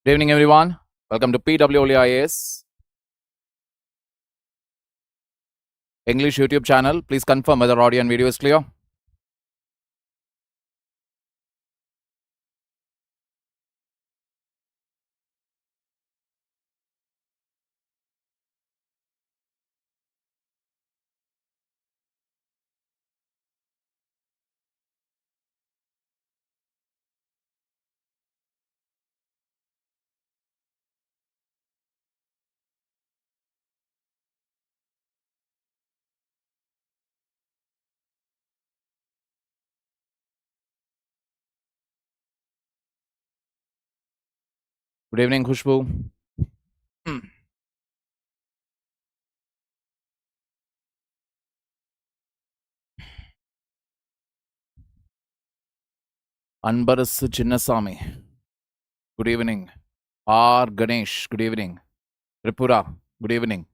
Good evening, everyone. Welcome to PWIAS English YouTube channel. Please confirm whether audio and video is clear. Good evening, Khushbu. Anbarasu Chinnasamy. Good evening. R. Ganesh. Good evening. Tripura. Good evening.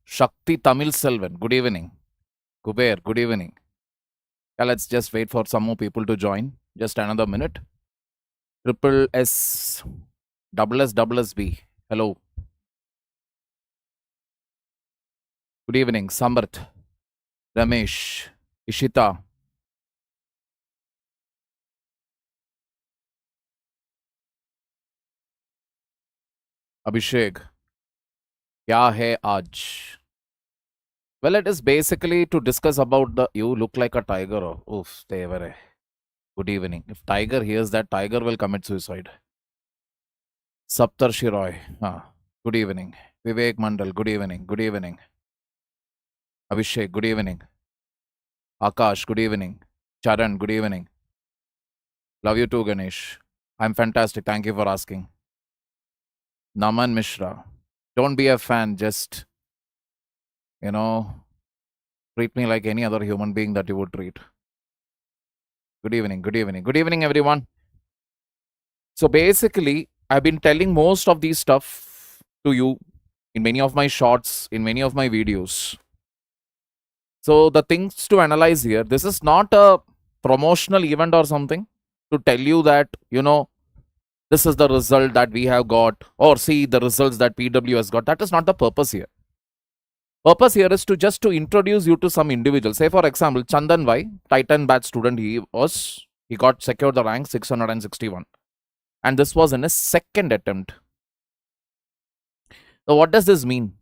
Shakti Tamil Selvan. Good evening. Kuber. Good evening. Yeah, let's just wait for some more people to join. Just another minute. Triple S. Double S. Double S B. Hello. Good evening. Sambarth. Ramesh. Ishita. Abhishek. Kya hai aaj? Well, it is basically to discuss about the you look like a tiger. Or, oof, tevare. Good evening. If tiger hears that, tiger will commit suicide. Saptarshi Roy. Good evening. Vivek Mandal. Good evening. Good evening. Abhishek. Good evening. Akash. Good evening. Charan. Good evening. Love you too, Ganesh. I'm fantastic. Thank you for asking. Naman Mishra. Don't be a fan. Just, treat me like any other human being that you would treat. Good evening. Good evening. Good evening, everyone. So basically, I've been telling most of these stuff to you in many of my shorts, in many of my videos. So the things to analyze here, this is not a promotional event or something to tell you that, this is the result that we have got, or see the results that PW has got. That is not the purpose here. Purpose here is to just to introduce you to some individuals. Say for example, Chandan Vai, Titan batch student, he got secured the rank 661. And this was in his second attempt. So what does this mean?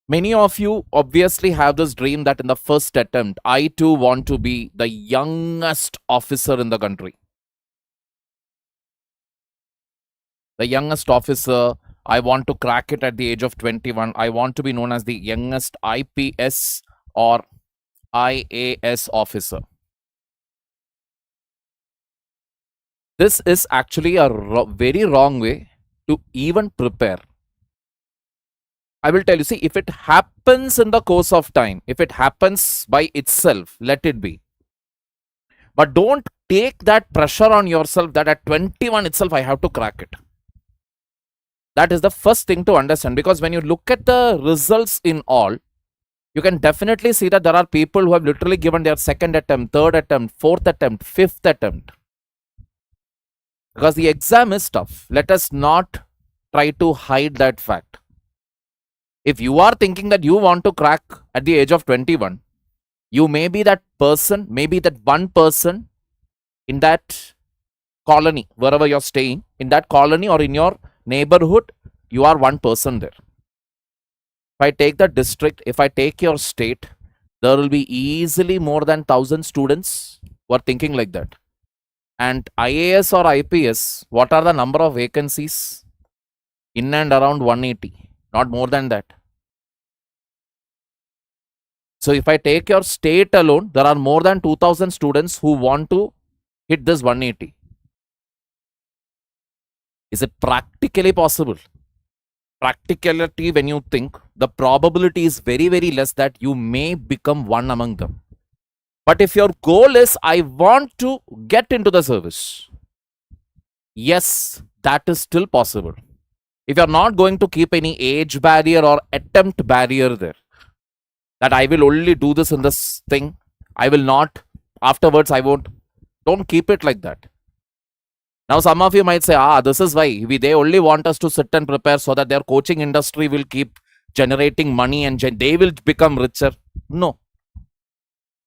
Many of you obviously have this dream that in the first attempt, I too want to be the youngest officer in the country. The youngest officer, I want to crack it at the age of 21. I want to be known as the youngest IPS or IAS officer. This is actually a very wrong way to even prepare. I will tell you, see, if it happens in the course of time, if it happens by itself, let it be. But don't take that pressure on yourself that at 21 itself, I have to crack it. That is the first thing to understand, because when you look at the results in all, you can definitely see that there are people who have literally given their second attempt, third attempt, fourth attempt, fifth attempt. Because the exam is tough. Let us not try to hide that fact. If you are thinking that you want to crack at the age of 21, you may be that person, maybe that one person in that colony, wherever you're staying, in that colony or in your neighborhood, you are one person there. If I take the district, if I take your state, there will be easily more than 1,000 students who are thinking like that. And IAS or IPS, what are the number of vacancies? In and around 180, not more than that. So if I take your state alone, there are more than 2,000 students who want to hit this 180. Is it practically possible? Practicality, when you think, the probability is very, very less that you may become one among them. But if your goal is, I want to get into the service, yes, that is still possible. If you're not going to keep any age barrier or attempt barrier there, that I will only do this in this thing, I will not, afterwards I won't. Don't keep it like that. Now, some of you might say, this is why they only want us to sit and prepare so that their coaching industry will keep generating money and they will become richer. No.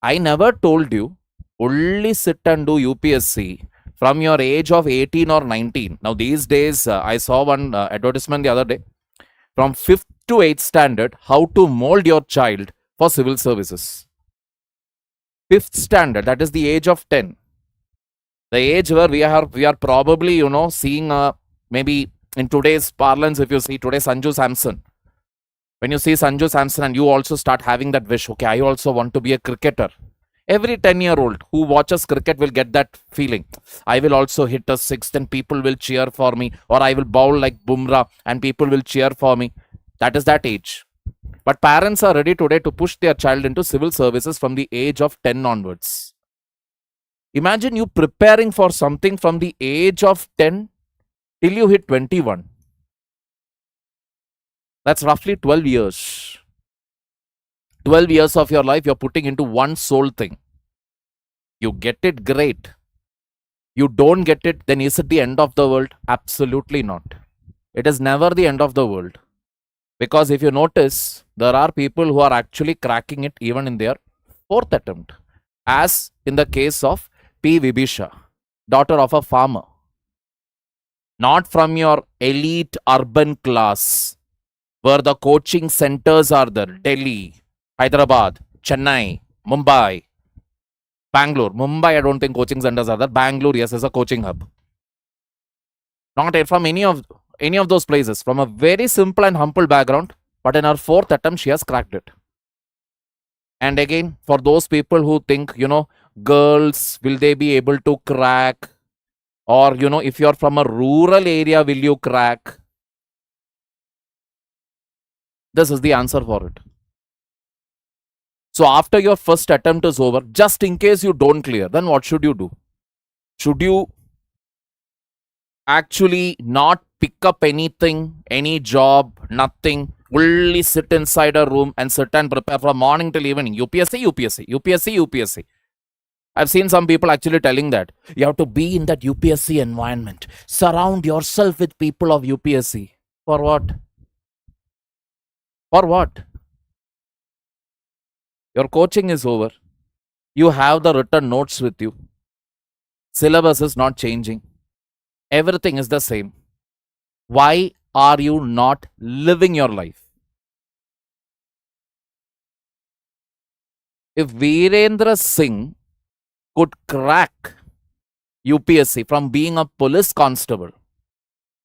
I never told you only sit and do UPSC from your age of 18 or 19. Now, these days, I saw one advertisement the other day. From 5th to 8th standard, how to mold your child for civil services. 5th standard, that is the age of 10. The age where we are probably, seeing maybe in today's parlance, if you see today Sanju Samson. When you see Sanju Samson and you also start having that wish, okay, I also want to be a cricketer. Every 10-year-old who watches cricket will get that feeling. I will also hit a sixth and people will cheer for me. Or I will bowl like Bumrah and people will cheer for me. That is that age. But parents are ready today to push their child into civil services from the age of 10 onwards. Imagine you preparing for something from the age of 10 till you hit 21. That's roughly 12 years. 12 years of your life you're putting into one sole thing. You get it, great. You don't get it, then is it the end of the world? Absolutely not. It is never the end of the world. Because if you notice, there are people who are actually cracking it even in their 4th attempt. As in the case of P. Vibisha, daughter of a farmer. Not from your elite urban class, where the coaching centers are there. Delhi, Hyderabad, Chennai, Mumbai, Bangalore. Mumbai, I don't think coaching centers are there. Bangalore, yes, is a coaching hub. Not from any of those places. From a very simple and humble background, but in her 4th attempt, she has cracked it. And again, for those people who think, girls, will they be able to crack? Or, if you're from a rural area, will you crack? This is the answer for it. So after your first attempt is over, just in case you don't clear, then what should you do? Should you actually not pick up anything, any job, nothing, only sit inside a room and sit and prepare from morning till evening? UPSC, UPSC, UPSC, UPSC. I've seen some people actually telling that you have to be in that UPSC environment. Surround yourself with people of UPSC. For what? For what? Your coaching is over. You have the written notes with you. Syllabus is not changing. Everything is the same. Why are you not living your life? If Virendra Singh could crack UPSC from being a police constable,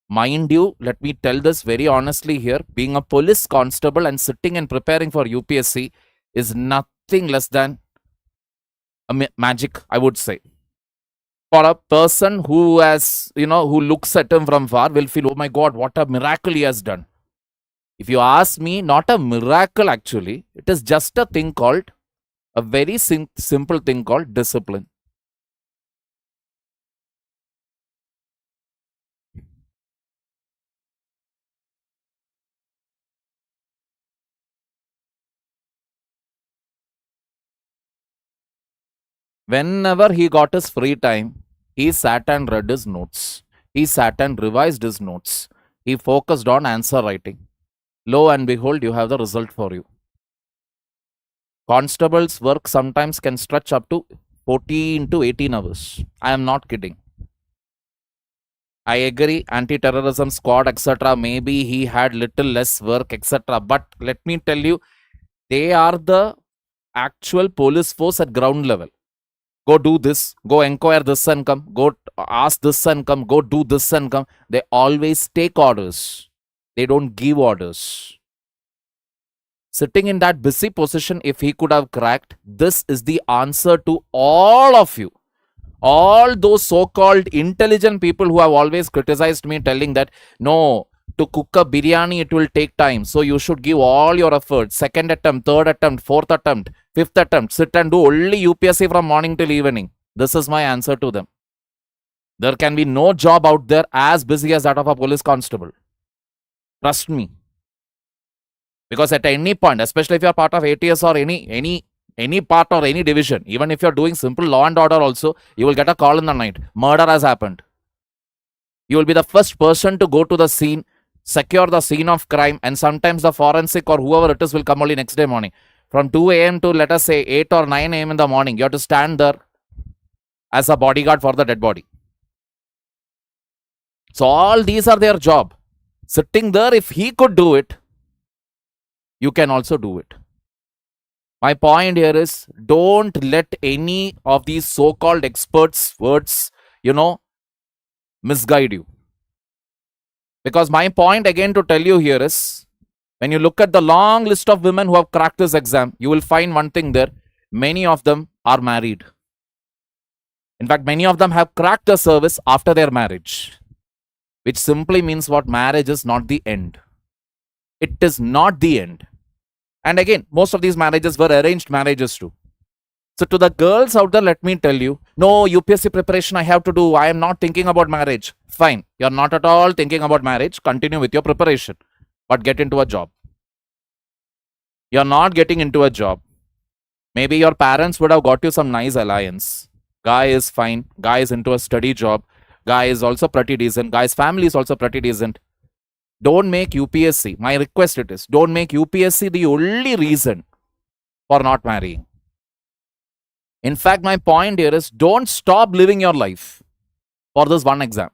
mind you, let me tell this very honestly here, being a police constable and sitting and preparing for UPSC is nothing less than a magic, I would say. For a person who has, who looks at him from far will feel, oh my God, what a miracle he has done. If you ask me, not a miracle actually. It is just a thing called, a very simple thing called discipline. Whenever he got his free time, he sat and read his notes. He sat and revised his notes. He focused on answer writing. Lo and behold, you have the result for you. Constable's work sometimes can stretch up to 14 to 18 hours. I am not kidding. I agree, anti-terrorism squad, etc. Maybe he had little less work, etc. But let me tell you, they are the actual police force at ground level. Go do this, go inquire this and come, go ask this and come, go do this and come. They always take orders. They don't give orders. Sitting in that busy position, if he could have cracked, this is the answer to all of you. All those so-called intelligent people who have always criticized me, telling that, no, to cook a biryani, it will take time. So you should give all your efforts. 2nd attempt, 3rd attempt, 4th attempt, 5th attempt. Sit and do only UPSC from morning till evening. This is my answer to them. There can be no job out there as busy as that of a police constable. Trust me. Because at any point, especially if you are part of ATS or any any part or any division, even if you're doing simple law and order also, you will get a call in the night. Murder has happened. You will be the first person to go to the scene, secure the scene of crime, and sometimes the forensic or whoever it is will come only next day morning. From 2 a.m. to, let us say, 8 or 9 a.m. in the morning, you have to stand there as a bodyguard for the dead body. So all these are their job. Sitting there, if he could do it, you can also do it. My point here is, don't let any of these so-called experts' words, misguide you. Because my point again to tell you here is, when you look at the long list of women who have cracked this exam, you will find one thing there. Many of them are married. In fact, many of them have cracked the service after their marriage. Which simply means what? Marriage is not the end. It is not the end. And again, most of these marriages were arranged marriages too. So to the girls out there, let me tell you, no, UPSC preparation I have to do. I am not thinking about marriage. Fine. You're not at all thinking about marriage. Continue with your preparation. But get into a job. You're not getting into a job. Maybe your parents would have got you some nice alliance. Guy is fine. Guy is into a steady job. Guy is also pretty decent. Guy's family is also pretty decent. Don't make UPSC, my request it is, don't make UPSC the only reason for not marrying. In fact, my point here is, don't stop living your life for this one exam.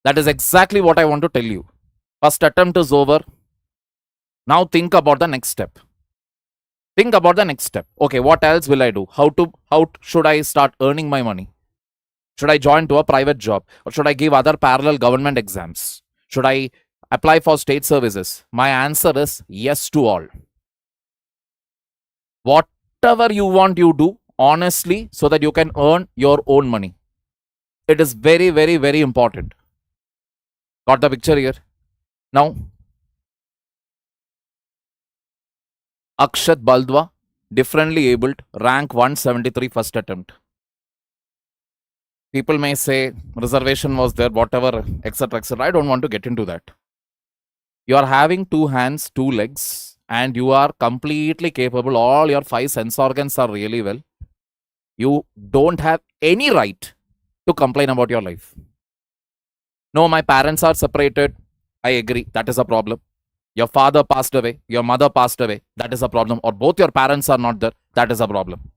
That is exactly what I want to tell you. First attempt is over. Now think about the next step. Think about the next step. Okay, what else will I do? How should I start earning my money? Should I join to a private job? Or should I give other parallel government exams? Should I apply for state services? My answer is yes to all. Whatever you want, you do honestly so that you can earn your own money. It is very, very, very important. Got the picture here? Now, Akshat Baldwa, differently abled, rank 173 first attempt. People may say reservation was there, whatever, etc., etc. I don't want to get into that. You are having 2 hands, 2 legs, and you are completely capable. All your 5 sense organs are really well. You don't have any right to complain about your life. No, my parents are separated. I agree. That is a problem. Your father passed away. Your mother passed away. That is a problem. Or both your parents are not there. That is a problem.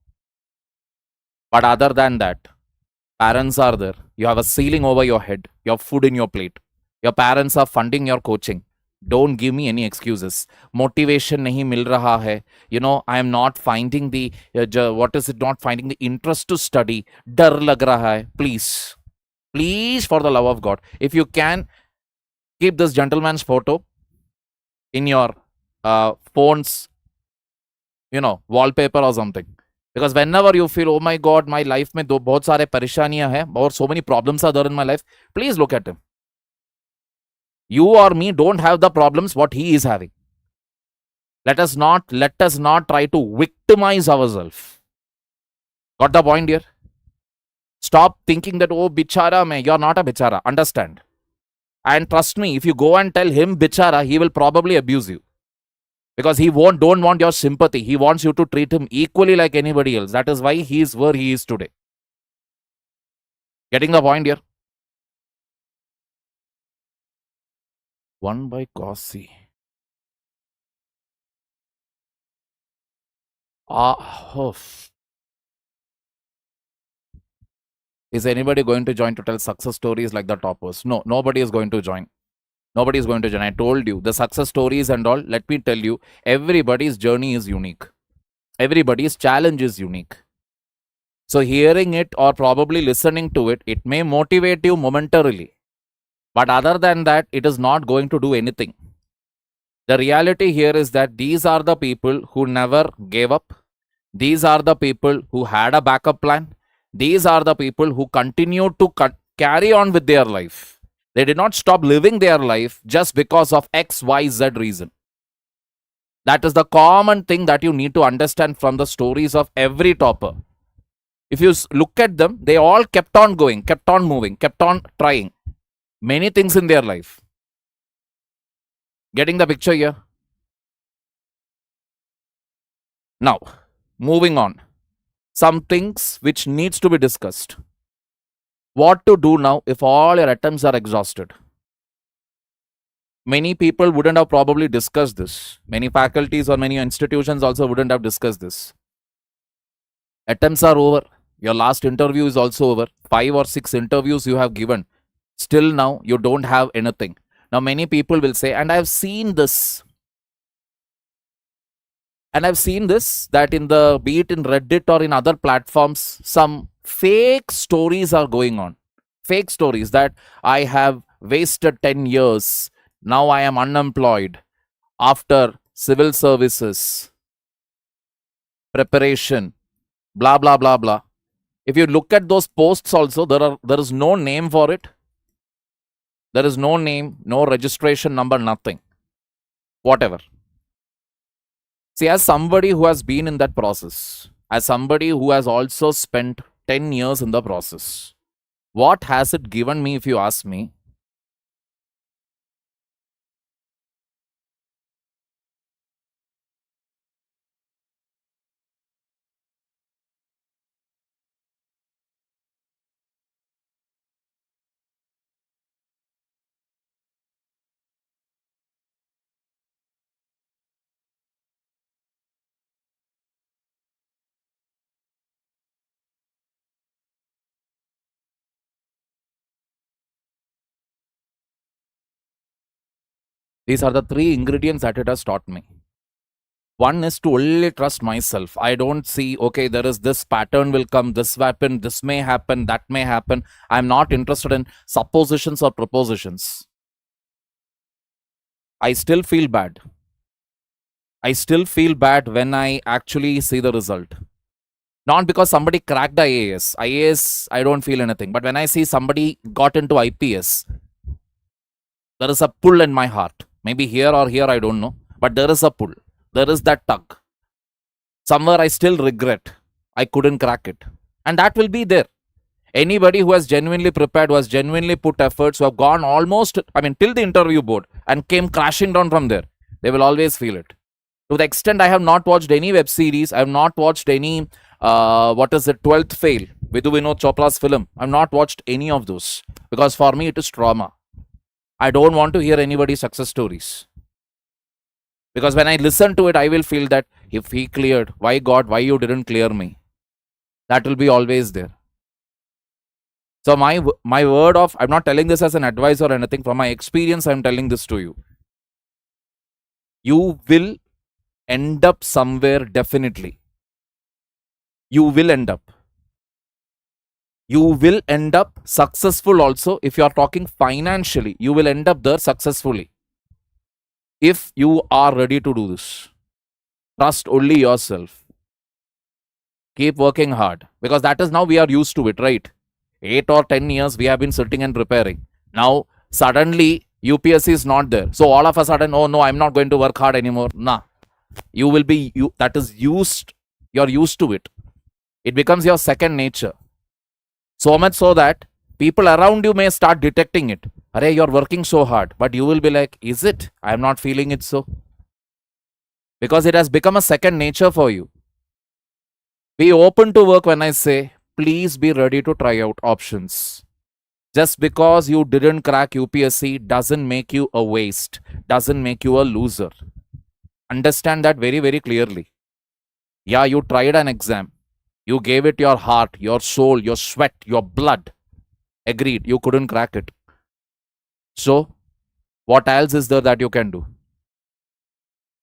But other than that, parents are there. You have a ceiling over your head. You have food in your plate. Your parents are funding your coaching. Don't give me any excuses. Motivation nahi mil raha hai. I am not finding the, not finding the interest to study. Dar lag raha hai. Please. Please, for the love of God. If you can, keep this gentleman's photo in your phone's, wallpaper or something. Because whenever you feel, oh my God, my life mein bahut sare parishaniyan hai, or so many problems are there in my life, please look at him. You or me don't have the problems what he is having. Let us not try to victimize ourselves. Got the point here? Stop thinking that, oh, bichara mein, you're not a bichara. Understand? And trust me, if you go and tell him bichara, he will probably abuse you. Because he don't want your sympathy. He wants you to treat him equally like anybody else. That is why he is where he is today. Getting the point here? 1 by cos C. Is anybody going to join to tell success stories like the toppers? No, nobody is going to join. Nobody is going to join. I told you, the success stories and all, let me tell you, everybody's journey is unique. Everybody's challenge is unique. So hearing it or probably listening to it, it may motivate you momentarily. But other than that, it is not going to do anything. The reality here is that these are the people who never gave up. These are the people who had a backup plan. These are the people who continue to carry on with their life. They did not stop living their life just because of X, Y, Z reason. That is the common thing that you need to understand from the stories of every topper. If you look at them, they all kept on going, kept on moving, kept on trying many things in their life. Getting the picture here? Now, moving on. Some things which needs to be discussed. What to do now if all your attempts are exhausted? Many people wouldn't have probably discussed this. Many faculties or many institutions also wouldn't have discussed this. Attempts are over. Your last interview is also over. 5 or 6 interviews you have given. Still now you don't have anything. Now many people will say, and I've seen this. And I've seen this, that in the, be it in Reddit or in other platforms, some fake stories are going on. Fake stories that I have wasted 10 years. Now I am unemployed after civil services, preparation, blah, blah, blah, blah. If you look at those posts also, there is no name for it. There is no name, no registration number, nothing. Whatever. See, as somebody who has been in that process, as somebody who has also spent 10 years in the process, what has it given me if you ask me? These are the 3 ingredients that it has taught me. One is to only trust myself. I don't see, okay, there is this pattern will come, this weapon, this may happen, that may happen. I'm not interested in suppositions or propositions. I still feel bad. I still feel bad when I actually see the result. Not because somebody cracked the IAS. IAS, I don't feel anything. But when I see somebody got into IPS, there is a pull in my heart. Maybe here or here, I don't know. But there is a pull. There is that tug. Somewhere I still regret I couldn't crack it. And that will be there. Anybody who has genuinely prepared, who has genuinely put efforts, who have gone almost, till the interview board and came crashing down from there, they will always feel it. To the extent I have not watched any web series, I have not watched any, 12th Fail, Vidhu Vinod Chopra's film. I have not watched any of those. Because for me, it is trauma. I don't want to hear anybody's success stories. Because when I listen to it, I will feel that if he cleared, why God, why you didn't clear me? That will be always there. So my word of, I'm not telling this as an advice or anything. From my experience, I'm telling this to you. You will end up somewhere definitely. You will end up. You will end up successful also. If you are talking financially, you will end up there successfully. If you are ready to do this, trust only yourself. Keep working hard, because that is now we are used to it, right? 8 or 10 years we have been sitting and preparing. Now suddenly UPSC is not there. So all of a sudden, oh no, I'm not going to work hard anymore. Nah, you will be, that is used, you're used to it. It becomes your second nature. So much so that people around you may start detecting it. Arey, you're working so hard, but you will be like, is it? I'm not feeling it so. Because it has become a second nature for you. Be open to work when I say, please be ready to try out options. Just because you didn't crack UPSC doesn't make you a waste, doesn't make you a loser. Understand that very, very clearly. Yeah, you tried an exam. You gave it your heart, your soul, your sweat, your blood. Agreed, you couldn't crack it. So, what else is there that you can do?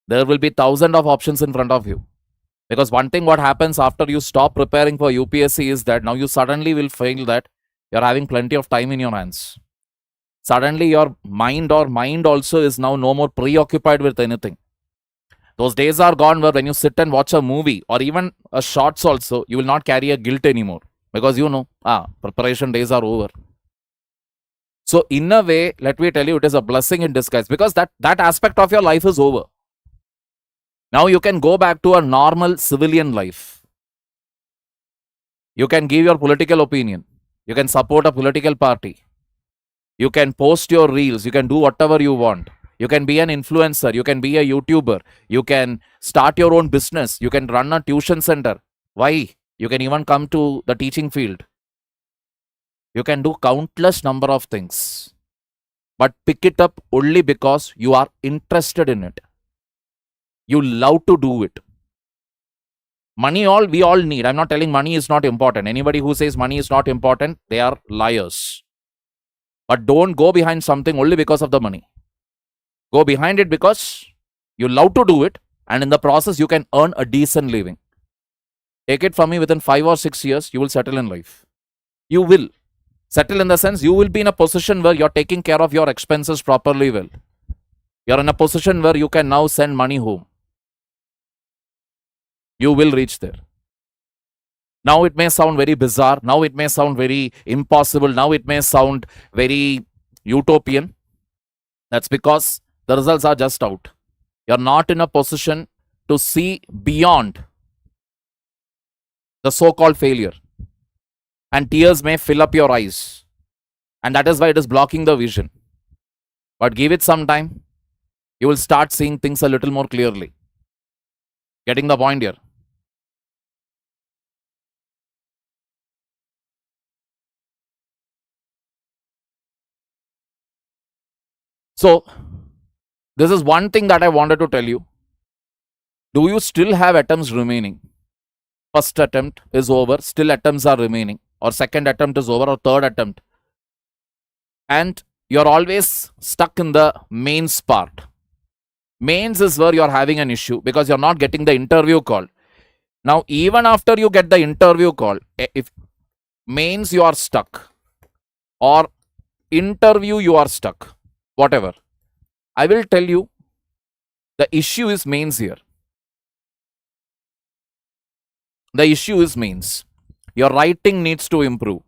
There will be thousands of options in front of you. Because one thing what happens after you stop preparing for UPSC is that now you suddenly will feel that you're having plenty of time in your hands. Suddenly your mind also is now no more preoccupied with anything. Those days are gone where when you sit and watch a movie or even a shorts also, you will not carry a guilt anymore. Because you know, preparation days are over. So in a way, let me tell you, it is a blessing in disguise, because that aspect of your life is over. Now you can go back to a normal civilian life. You can give your political opinion. You can support a political party. You can post your reels. You can do whatever you want. You can be an influencer. You can be a YouTuber. You can start your own business. You can run a tuition center. Why? You can even come to the teaching field. You can do countless number of things. But pick it up only because you are interested in it. You love to do it. Money we all need. I'm not telling money is not important. Anybody who says money is not important, they are liars. But don't go behind something only because of the money. Go behind it because you love to do it, and in the process you can earn a decent living. Take it from me, within 5 or 6 years, you will settle in life. You will. Settle in the sense you will be in a position where you're taking care of your expenses properly well. You're in a position where you can now send money home. You will reach there. Now it may sound very bizarre. Now it may sound very impossible. Now it may sound very utopian. That's because the results are just out. You're not in a position to see beyond the so-called failure. And tears may fill up your eyes. And that is why it is blocking the vision. But give it some time. You will start seeing things a little more clearly. Getting the point here? So, this is one thing that I wanted to tell you. Do you still have attempts remaining? First attempt is over, still attempts are remaining. Or second attempt is over, or third attempt. And you're always stuck in the mains part. Mains is where you're having an issue because you're not getting the interview call. Now, even after you get the interview call, if mains you are stuck, or interview you are stuck, whatever, I will tell you the issue is mains here. The issue is mains. Your writing needs to improve.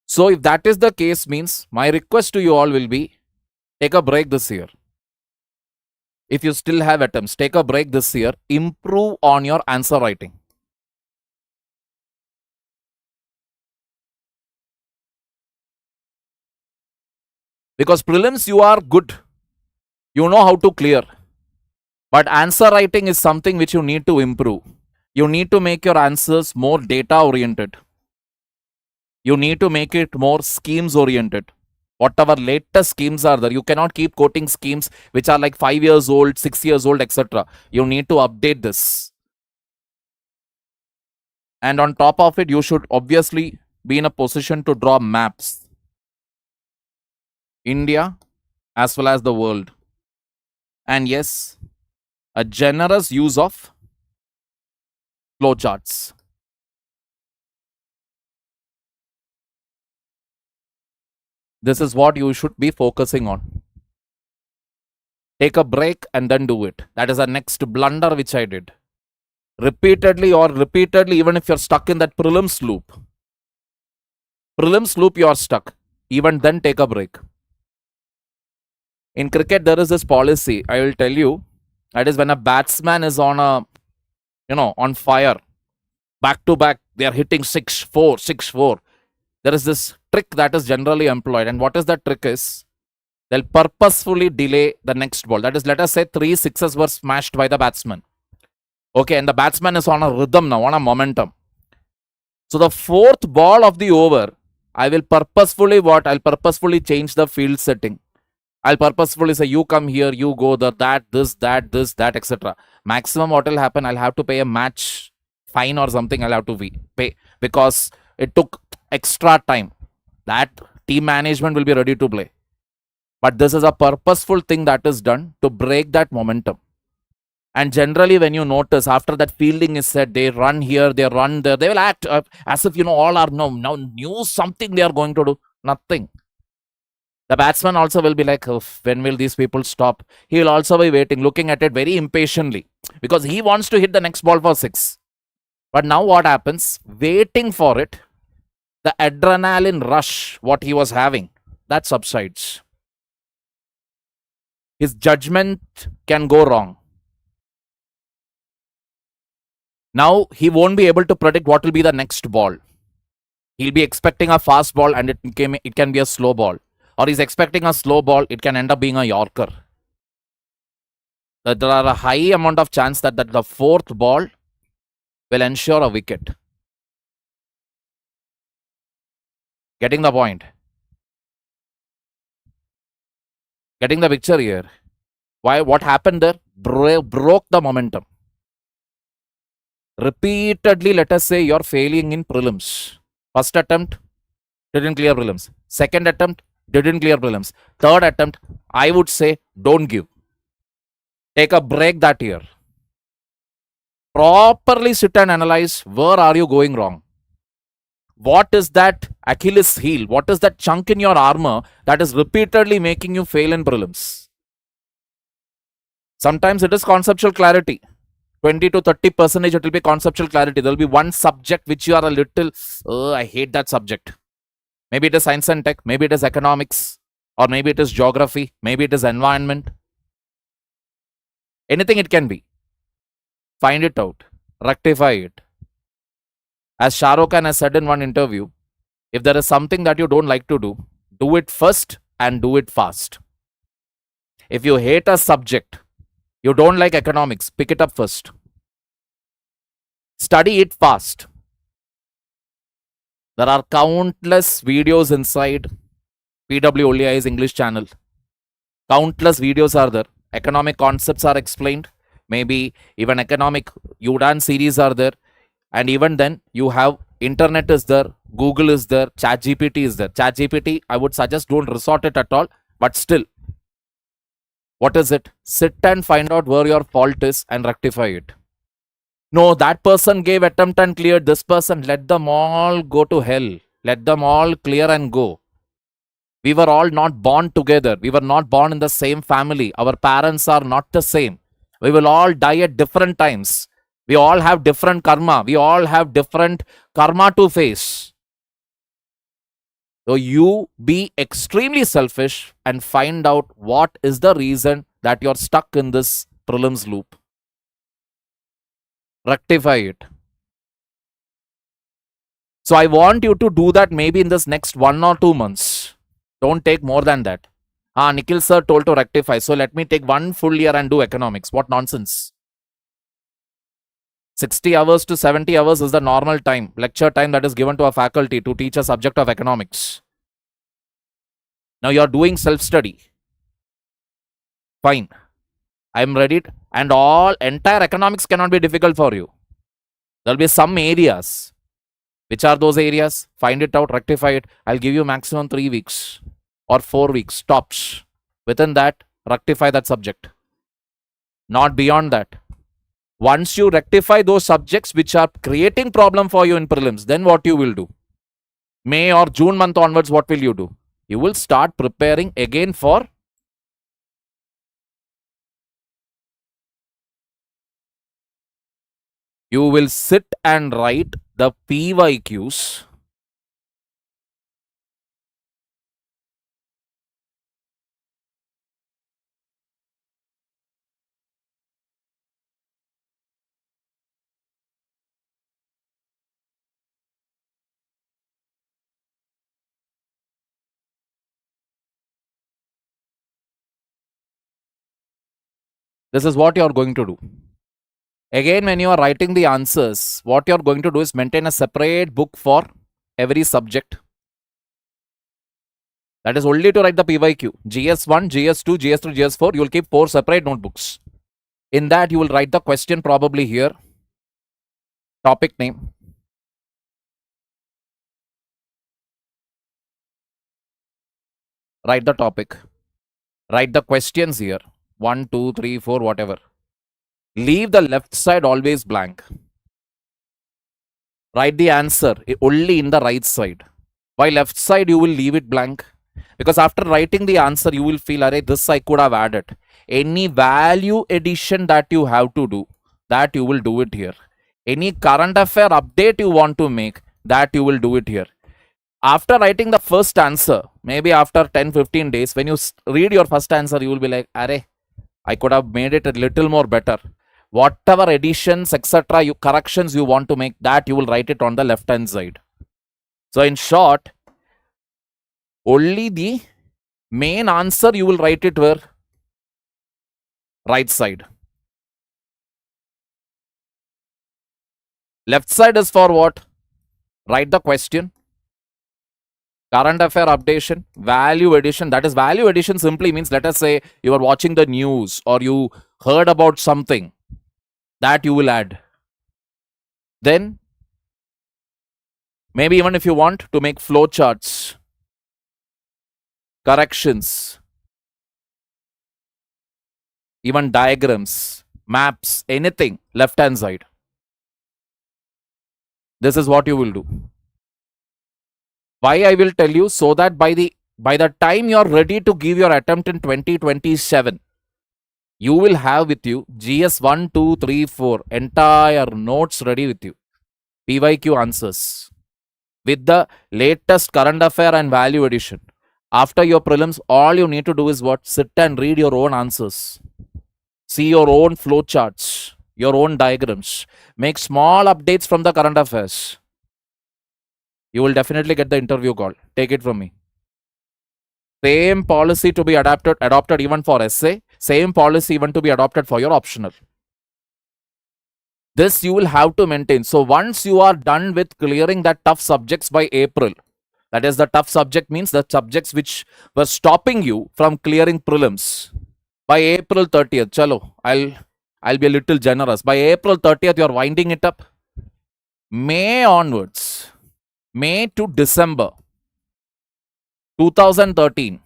So if that is the case, means my request to you all will be, take a break this year. If you still have attempts, take a break this year. Improve on your answer writing. Because prelims you are good. You know how to clear. But answer writing is something which you need to improve. You need to make your answers more data oriented. You need to make it more schemes oriented. Whatever latest schemes are there, you cannot keep quoting schemes which are like 5 years old, 6 years old, etc. You need to update this. And on top of it, you should obviously be in a position to draw maps. India as well as the world. And yes, a generous use of flowcharts. This is what you should be focusing on. Take a break and then do it. That is the next blunder which I did. Repeatedly, even if you're stuck in that prelims loop. Prelims loop, you are stuck. Even then, take a break. In cricket, there is this policy, I will tell you. That is when a batsman is on on fire. Back to back, they are hitting 6-4, 6-4. There is this trick that is generally employed. And what is that trick is? They'll purposefully delay the next ball. That is, let us say 3 sixes were smashed by the batsman. Okay, and the batsman is on a rhythm now, on a momentum. So the 4th ball of the over, I will purposefully I'll purposefully change the field setting. I'll purposefully say, you come here, you go there, this, that, etc. Maximum what will happen, I'll have to pay a match fine or something. I'll have to pay because it took extra time. That team management will be ready to play. But this is a purposeful thing that is done to break that momentum. And generally, when you notice, after that fielding is set, they run here, they run there. They will act as if, all are now knew something they are going to do. Nothing. The batsman also will be like, oh, when will these people stop? He will also be waiting, looking at it very impatiently. Because he wants to hit the next ball for 6. But now what happens? Waiting for it, the adrenaline rush, what he was having, that subsides. His judgment can go wrong. Now, he won't be able to predict what will be the next ball. He'll be expecting a fast ball and it can be a slow ball. or he's expecting a slow ball, it can end up being a Yorker. There are a high amount of chance that the fourth ball will ensure a wicket. Getting the point? Getting the picture here? Why? What happened there? Broke the momentum. Repeatedly, let us say you're failing in prelims. First attempt, didn't clear prelims. Second attempt, didn't clear prelims. Third attempt, I would say, don't give. Take a break that year. Properly sit and analyze, where are you going wrong? What is that Achilles heel? What is that chunk in your armor that is repeatedly making you fail in prelims? Sometimes it is conceptual clarity. 20 to 30% it will be conceptual clarity. There will be one subject which you are a little, I hate that subject. Maybe it is science and tech, maybe it is economics, or maybe it is geography, maybe it is environment. Anything it can be. Find it out. Rectify it. As Shah Rukh Khan has said in one interview, if there is something that you don't like to do it first and do it fast. If you hate a subject, you don't like economics, pick it up first. Study it fast. There are countless videos inside PWOLI's English channel. Countless videos are there. Economic concepts are explained. Maybe even economic Udan series are there. And even then, you have internet is there, Google is there, ChatGPT is there. ChatGPT, I would suggest don't resort it at all. But still, what is it? Sit and find out where your fault is and rectify it. No, that person gave attempt and cleared. This person, let them all go to hell. Let them all clear and go. We were all not born together. We were not born in the same family. Our parents are not the same. We will all die at different times. We all have different karma. We all have different karma to face. So you be extremely selfish and find out what is the reason that you're stuck in this prelims loop. Rectify it. So I want you to do that maybe in this next 1 or 2 months. Don't take more than that. Nikhil sir told to rectify. So let me take 1 full year and do economics. What nonsense. 60 hours to 70 hours is the normal time, lecture time that is given to a faculty to teach a subject of economics. Now you are doing self-study. Fine. I am ready. And entire economics cannot be difficult for you. There will be some areas. Which are those areas? Find it out, rectify it. I'll give you maximum 3 weeks or 4 weeks, tops. Within that, rectify that subject. Not beyond that. Once you rectify those subjects which are creating problem for you in prelims, then what you will do? May or June month onwards, what will you do? You will start preparing again for you will sit and write the PYQs. This is what you are going to do. Again, when you are writing the answers, what you are going to do is maintain a separate book for every subject. That is only to write the PYQ. GS1, GS2, GS3, GS4, you will keep 4 separate notebooks. In that, you will write the question probably here. Topic name. Write the topic. Write the questions here. 1, 2, 3, 4, whatever. Leave the left side always blank. Write the answer only in the right side. Why left side you will leave it blank? Because after writing the answer, you will feel, array, this I could have added. Any value addition that you have to do, that you will do it here. Any current affair update you want to make, that you will do it here. After writing the first answer, maybe after 10-15 days, when you read your first answer, you will be like, array, I could have made it a little more better. Whatever additions, etc., corrections you want to make, that you will write it on the left hand side. So in short, only the Main answer, you will write it where? Right side. Left side is for what? Write the question. Current affair updation, value addition. That is, value addition simply means, let us say you are watching the news or you heard about something, that you will add. Then maybe even if you want to make flow charts, corrections, even diagrams, maps, anything, left hand side. This is what you will do. Why I will tell you? So that by the time you are ready to give your attempt in 2027, you will have with you GS 1, 2, 3, 4 entire notes ready with you. PYQ answers with the latest current affair and value addition. After your prelims, all you need to do is what? Sit and read your own answers. See your own flow charts, your own diagrams. Make small updates from the current affairs. You will definitely get the interview call. Take it from me. Same policy to be adopted even for essay. Same policy even to be adopted for your optional. This you will have to maintain. So once you are done with clearing that tough subjects by April, that is, the tough subject means the subjects which were stopping you from clearing prelims. By April 30th, chalo, I'll be a little generous. By April 30th, you are winding it up. May onwards, May to December 2013,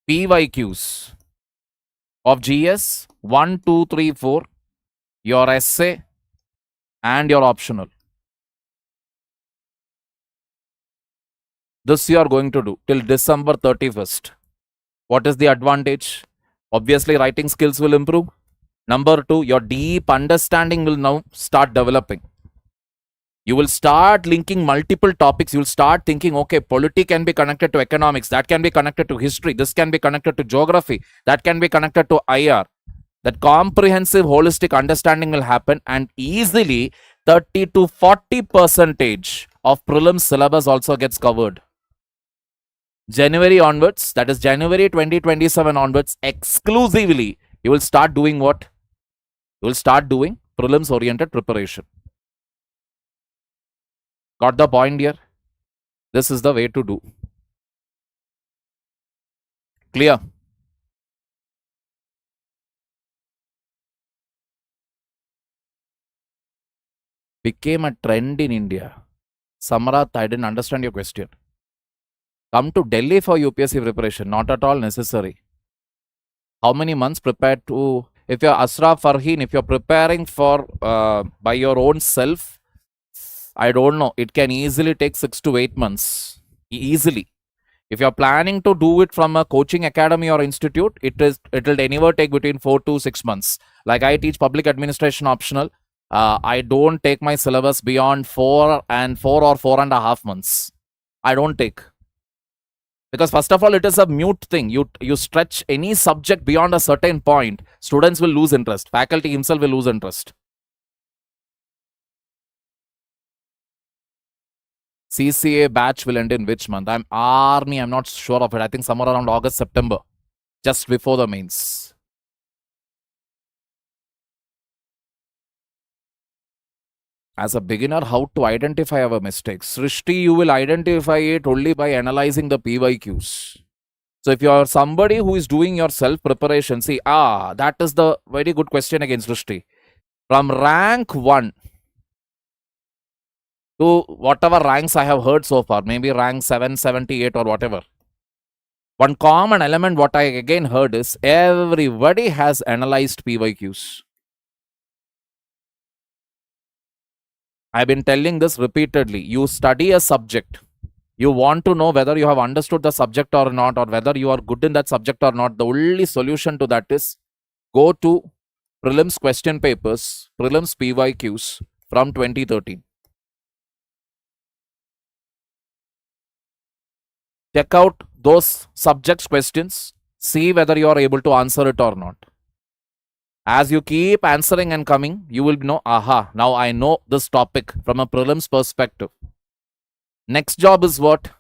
PYQs of GS 1, 2, 3, 4, your essay and your optional. This you are going to do till December 31st. What is the advantage? Obviously, writing skills will improve. Number 2, your deep understanding will now start developing. You will start linking multiple topics. You will start thinking, okay, polity can be connected to economics. That can be connected to history. This can be connected to geography. That can be connected to IR. That comprehensive, holistic understanding will happen, and easily 30 to 40% of prelims syllabus also gets covered. January onwards, that is January 2027 onwards, exclusively, you will start doing what? You will start doing prelims-oriented preparation. Got the point here? This is the way to do. Clear? Became a trend in India. Samrat, I didn't understand your question. Come to Delhi for UPSC preparation, not at all necessary. How many months prepared to, if you're Asra Farheen, if you're preparing for by your own self, I don't know, it can easily take 6 to 8 months. Easily. If you're planning to do it from a coaching academy or institute, it will anywhere take between 4 to 6 months. Like I teach public administration optional. I don't take my syllabus beyond 4 or 4.5 months. I don't take. Because first of all, it is a mute thing. You stretch any subject beyond a certain point, students will lose interest. Faculty himself will lose interest. CCA batch will end in which month? I'm not sure of it. I think somewhere around August, September. Just before the mains. As a beginner, how to identify our mistakes? Srishti, you will identify it only by analyzing the PYQs. So if you are somebody who is doing your self-preparation, see, that is the very good question against Srishti. From rank 1 to whatever ranks I have heard so far, maybe rank 778 or whatever. One common element what I again heard is everybody has analyzed PYQs. I've been telling this repeatedly. You study a subject. You want to know whether you have understood the subject or not, or whether you are good in that subject or not. The only solution to that is go to prelims question papers, prelims PYQs from 2013. Check out those subjects questions. See whether you are able to answer it or not. As you keep answering and coming, you will know, now I know this topic from a prelims perspective. Next job is what?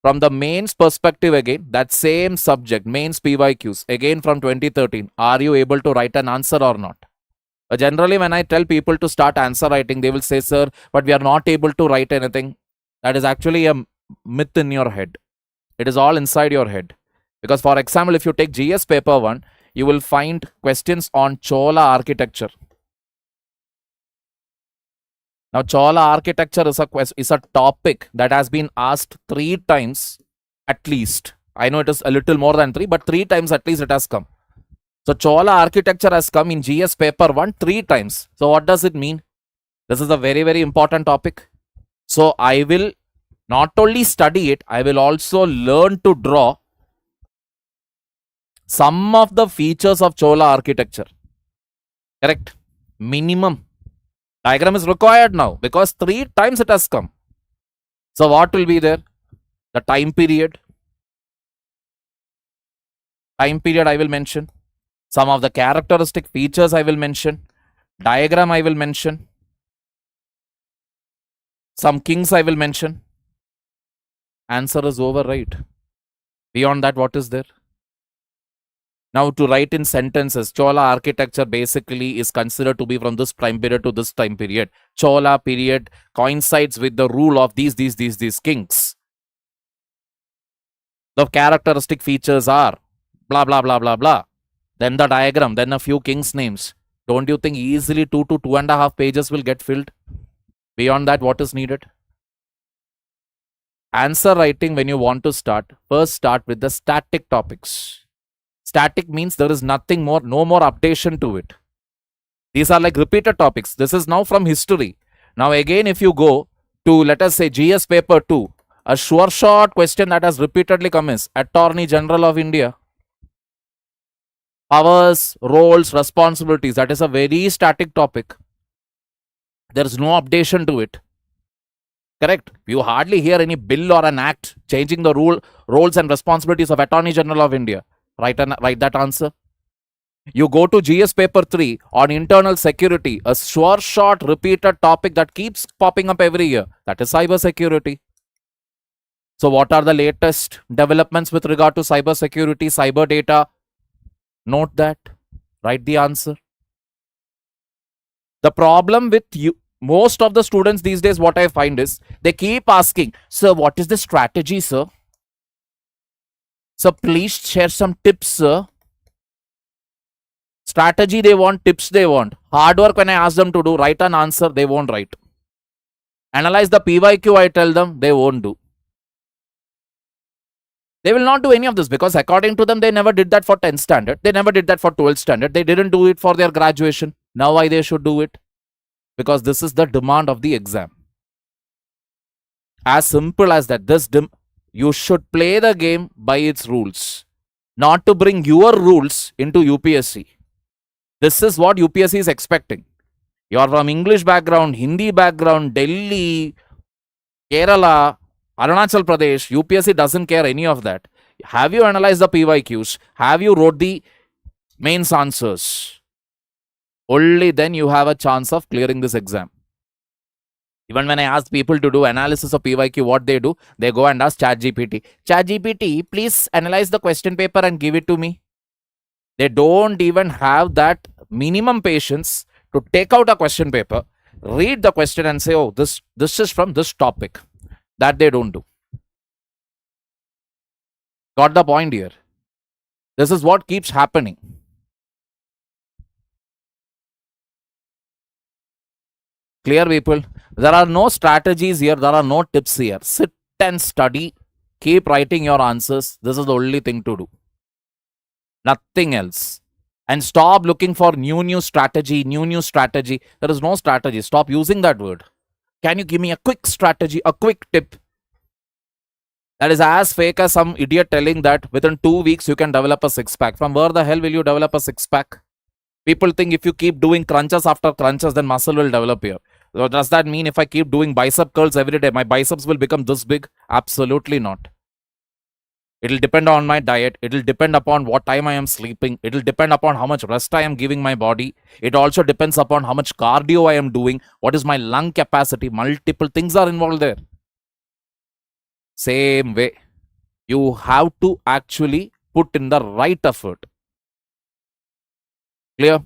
From the mains perspective again, that same subject, mains PYQs, again from 2013, are you able to write an answer or not? Generally, when I tell people to start answer writing, they will say, sir, but we are not able to write anything. That is actually a myth in your head. It is all inside your head. Because for example, if you take GS paper 1, you will find questions on Chola architecture. Now, Chola architecture is a topic that has been asked 3 times at least. I know it is a little more than 3, but 3 times at least it has come. So, Chola architecture has come in GS paper 1 3 times. So, what does it mean? This is a very, very important topic. So, I will not only study it, I will also learn to draw some of the features of Chola architecture. Correct? Minimum. Diagram is required now because 3 times it has come. So what will be there? The time period. Time period I will mention. Some of the characteristic features I will mention. Diagram I will mention. Some kings I will mention. Answer is over, right? Beyond that, what is there? Now, to write in sentences, Chola architecture basically is considered to be from this time period to this time period. Chola period coincides with the rule of these kings. The characteristic features are blah, blah, blah, blah, blah. Then the diagram, then a few kings' names. Don't you think easily 2 to 2.5 pages will get filled? Beyond that, what is needed? Answer writing, when you want to start, first start with the static topics. Static means there is nothing more, no more updation to it. These are like repeated topics. This is now from history. Now again, if you go to, let us say, GS paper 2, a sure shot question that has repeatedly come is Attorney General of India. Powers, roles, responsibilities. That is a very static topic. There is no updation to it. Correct? You hardly hear any bill or an act changing the roles and responsibilities of Attorney General of India. Write that answer. You go to GS paper 3 on internal security, a sure shot repeated topic that keeps popping up every year. That is cyber security. So what are the latest developments with regard to cyber security, cyber data? Note that. Write the answer. The problem with most of the students these days, what I find is, they keep asking, sir, what is the strategy, sir? So please share some tips, sir. Strategy they want, tips they want. Hard work when I ask them to do, write an answer, they won't write. Analyze the PYQ, I tell them, they won't do. They will not do any of this because according to them, they never did that for 10th standard. They never did that for 12th standard. They didn't do it for their graduation. Now why they should do it? Because this is the demand of the exam. As simple as that. You should play the game by its rules, not to bring your rules into UPSC. This is what UPSC is expecting. You are from English background, Hindi background, Delhi, Kerala, Arunachal Pradesh. UPSC doesn't care any of that. Have you analyzed the PYQs? Have you wrote the mains answers? Only then you have a chance of clearing this exam. Even when I ask people to do analysis of PYQ, what they do? They go and ask ChatGPT. ChatGPT, please analyze the question paper and give it to me. They don't even have that minimum patience to take out a question paper, read the question and say, oh, this is from this topic. That they don't do. Got the point here? This is what keeps happening. Clear, people? There are no strategies here. There are no tips here. Sit and study. Keep writing your answers. This is the only thing to do. Nothing else. And stop looking for new strategy, new strategy. There is no strategy. Stop using that word. Can you give me a quick strategy, a quick tip? That is as fake as some idiot telling that within 2 weeks you can develop a six-pack. From where the hell will you develop a six-pack? People think if you keep doing crunches after crunches, then muscle will develop here. So does that mean if I keep doing bicep curls every day, my biceps will become this big? Absolutely not. It will depend on my diet. It will depend upon what time I am sleeping. It will depend upon how much rest I am giving my body. It also depends upon how much cardio I am doing. What is my lung capacity? Multiple things are involved there. Same way. You have to actually put in the right effort. Clear?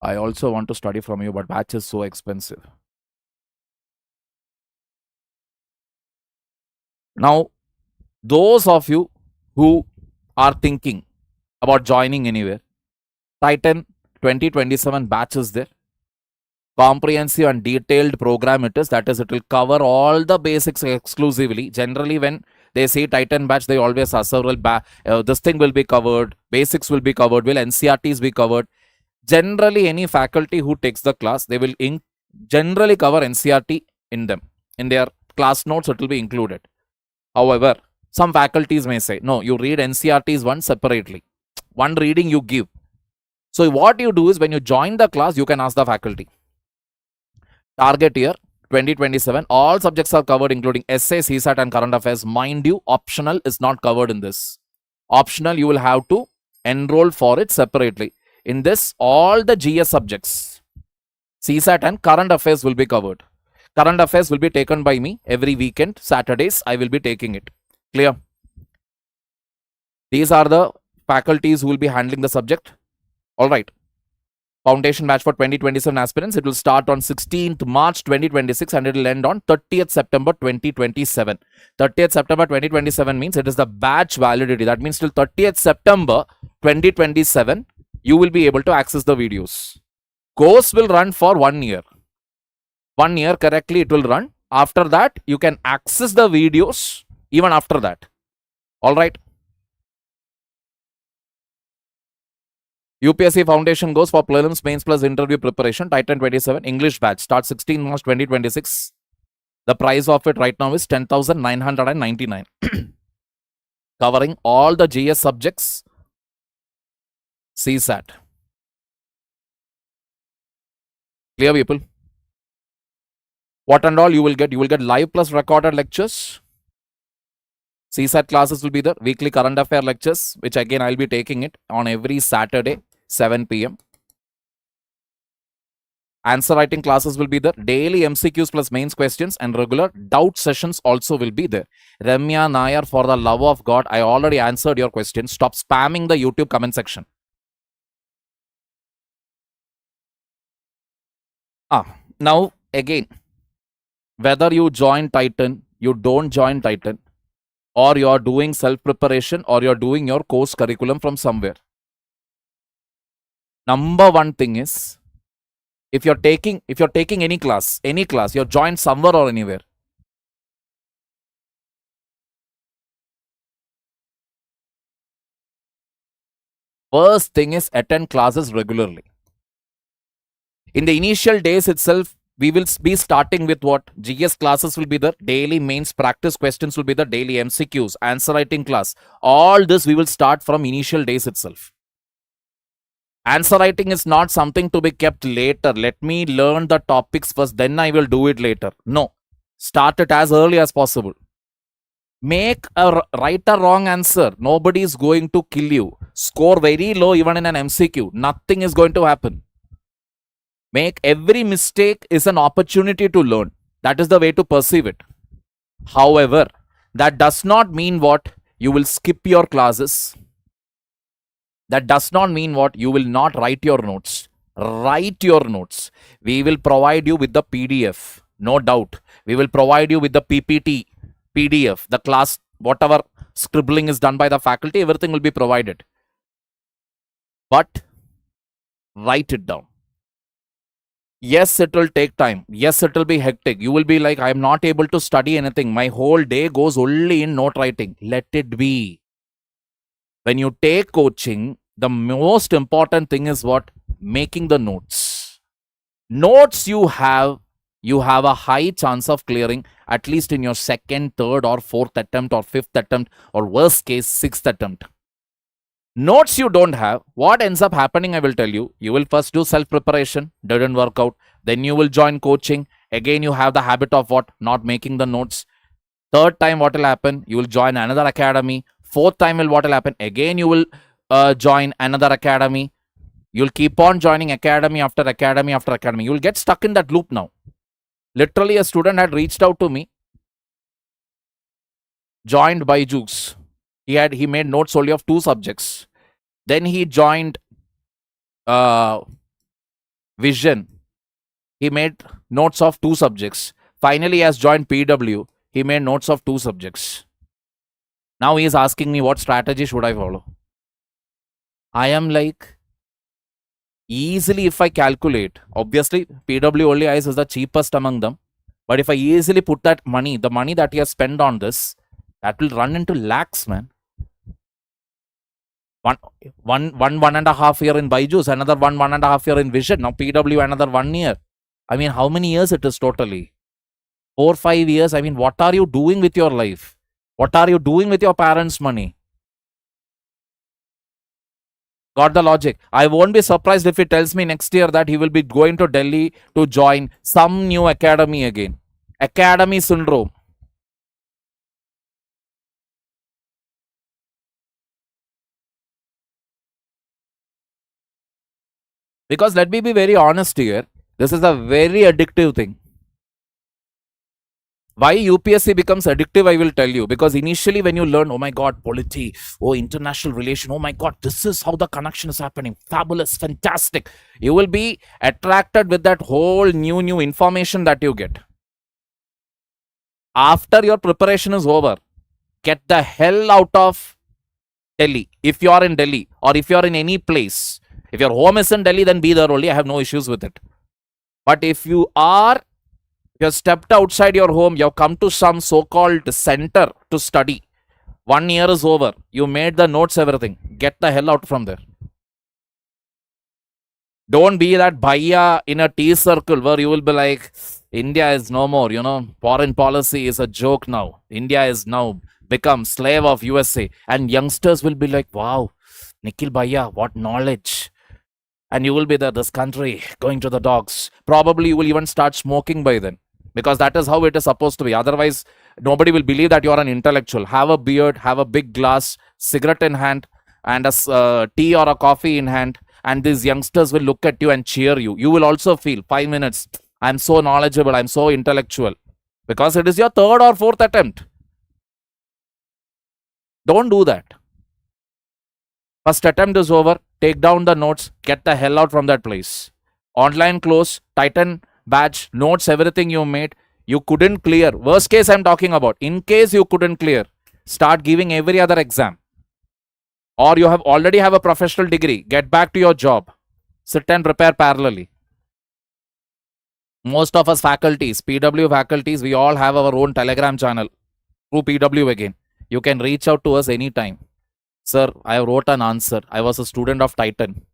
I also want to study from you, but batch is so expensive. Now, those of you who are thinking about joining anywhere, Titan 2027 batch is there. Comprehensive and detailed program it is. That is, it will cover all the basics exclusively. Generally, when they say Titan batch, they always are several. This thing will be covered. Basics will be covered. Will NCRTs be covered? Generally, any faculty who takes the class, they will generally cover NCRT in them. In their class notes, it will be included. However, some faculties may say, no, you read NCRTs one separately. One reading you give. So what you do is when you join the class, you can ask the faculty. Target year 2027, all subjects are covered including essay, CSAT and current affairs. Mind you, optional is not covered in this. Optional, you will have to enroll for it separately. In this, all the GS subjects, CSAT and current affairs will be covered. Current affairs will be taken by me every weekend. Saturdays, I will be taking it. Clear? These are the faculties who will be handling the subject. All right. Foundation batch for 2027 aspirants. It will start on 16th March 2026 and it will end on 30th September 2027. 30th September 2027 means it is the batch validity. That means till 30th September 2027, you will be able to access the videos. Course will run for 1 year. 1 year correctly it will run. After that, you can access the videos even after that. All right. UPSC Foundation goes for prelims, mains plus interview preparation. Titan 27 English batch starts 16 March 2026. The price of it right now is 10,999. Covering all the GS subjects. CSAT. Clear, people? What and all you will get? You will get live plus recorded lectures. CSAT classes will be there. Weekly current affair lectures, which again I will be taking it on every Saturday, 7 p.m. Answer writing classes will be there. Daily MCQs plus mains questions and regular doubt sessions also will be there. Ramya Nair, for the love of God, I already answered your question. Stop spamming the YouTube comment section. Now again, whether you join Titan, you don't join Titan, or you are doing self-preparation, or you are doing your course curriculum from somewhere. Number one thing is, if you're taking any class, you're joined somewhere or anywhere. First thing is attend classes regularly. In the initial days itself, we will be starting with what? GS classes will be the daily mains practice questions will be the daily MCQs, answer writing class. All this we will start from initial days itself. Answer writing is not something to be kept later. Let me learn the topics first, then I will do it later. No. Start it as early as possible. Make a right or wrong answer. Nobody is going to kill you. Score very low even in an MCQ. Nothing is going to happen. Make every mistake is an opportunity to learn. That is the way to perceive it. However, that does not mean what? You will skip your classes. That does not mean what? You will not write your notes. Write your notes. We will provide you with the PDF. No doubt. We will provide you with the PPT, PDF, the class, whatever scribbling is done by the faculty, everything will be provided. But write it down. Yes, it will take time. Yes, it will be hectic. You will be like, I am not able to study anything. My whole day goes only in note writing. Let it be. When you take coaching, the most important thing is what? Making the notes. Notes you have a high chance of clearing at least in your second, third or fourth attempt or fifth attempt or worst case, sixth attempt. Notes you don't have, what ends up happening, I will tell you. You will first do self-preparation, didn't work out. Then you will join coaching. Again, you have the habit of what? Not making the notes. Third time, what will happen? You will join another academy. Fourth time, what will happen? Again, you will join another academy. You'll keep on joining academy after academy after academy. You'll get stuck in that loop now. Literally, a student had reached out to me, joined BYQs. He made notes only of 2 subjects. Then he joined uh, Vision. He made notes of 2 subjects. Finally, he has joined PW. He made notes of 2 subjects. Now he is asking me what strategy should I follow. I am like, easily if I calculate, obviously PW only IS is the cheapest among them. But if I easily put that money, the money that he has spent on this, that will run into lakhs, man. One and a half year in BYJU'S, another one and a half year in Vision. Now PW another 1 year. I mean, how many years it is totally? 4 5 years. I mean, what are you doing with your life? What are you doing with your parents' money? Got the logic? I won't be surprised if he tells me next year that he will be going to Delhi to join some new academy again. Academy syndrome. Because let me be very honest here. This is a very addictive thing. Why UPSC becomes addictive, I will tell you. Because initially, when you learn, oh my god, polity, oh international relation, oh my god, this is how the connection is happening. Fabulous, fantastic. You will be attracted with that whole new information that you get. After your preparation is over, get the hell out of Delhi. If you are in Delhi or if you are in any place, if your home is in Delhi, then be there only. I have no issues with it. But if you have stepped outside your home, you have come to some so-called center to study. 1 year is over. You made the notes, everything. Get the hell out from there. Don't be that bhaiya in a tea circle where you will be like, India is no more, foreign policy is a joke now. India is now become slave of USA. And youngsters will be like, wow, Nikhil bhaiya, what knowledge. And you will be there, this country, going to the dogs. Probably you will even start smoking by then. Because that is how it is supposed to be. Otherwise, nobody will believe that you are an intellectual. Have a beard, have a big glass, cigarette in hand, and a tea or a coffee in hand. And these youngsters will look at you and cheer you. You will also feel 5 minutes. I'm so knowledgeable. I'm so intellectual. Because it is your 3rd or 4th attempt. Don't do that. First attempt is over. Take down the notes. Get the hell out from that place. Online close. Titan badge. Notes. Everything you made. You couldn't clear. Worst case I'm talking about. In case you couldn't clear, start giving every other exam. Or you have already have a professional degree. Get back to your job. Sit and prepare parallelly. Most of us faculties, PW faculties, we all have our own Telegram channel through PW again. You can reach out to us anytime. Sir, I wrote an answer. I was a student of Titan.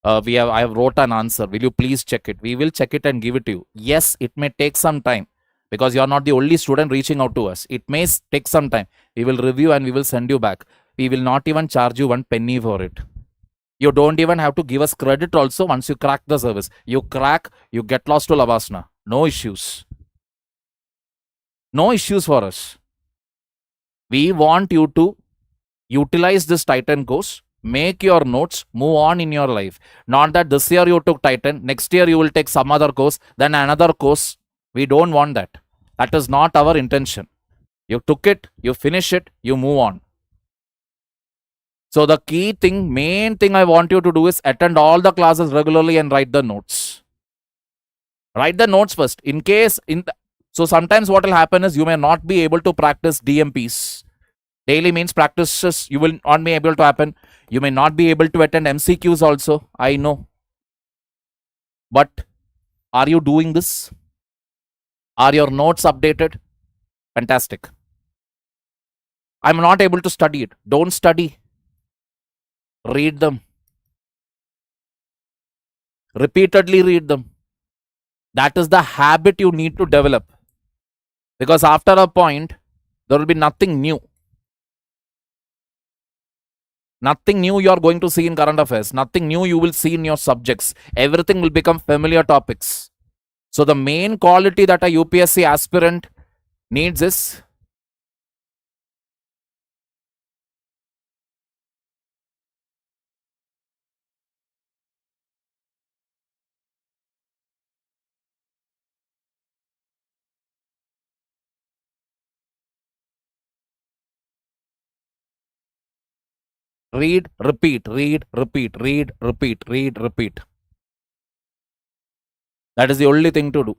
I have wrote an answer. Will you please check it? We will check it and give it to you. Yes, it may take some time because you are not the only student reaching out to us. It may take some time. We will review and we will send you back. We will not even charge you 1 penny for it. You don't even have to give us credit also once you crack the service. You crack, you get lost to Lavasna. No issues. No issues for us. We want you to utilize this Titan course, make your notes, move on in your life. Not that this year you took Titan, next year you will take some other course, then another course. We don't want that. That is not our intention. You took it, you finish it, you move on. So the key thing, main thing I want you to do is attend all the classes regularly and write the notes. Write the notes first. In case, so sometimes what will happen is you may not be able to practice DMPs. Daily means practices you will not be able to happen. You may not be able to attend MCQs also. I know. But are you doing this? Are your notes updated? Fantastic. I'm not able to study it. Don't study. Read them. Repeatedly read them. That is the habit you need to develop. Because after a point, there will be nothing new. Nothing new you are going to see in current affairs. Nothing new you will see in your subjects. Everything will become familiar topics. So the main quality that a UPSC aspirant needs is Read, repeat, read, repeat, read, repeat, read, repeat. That is the only thing to do.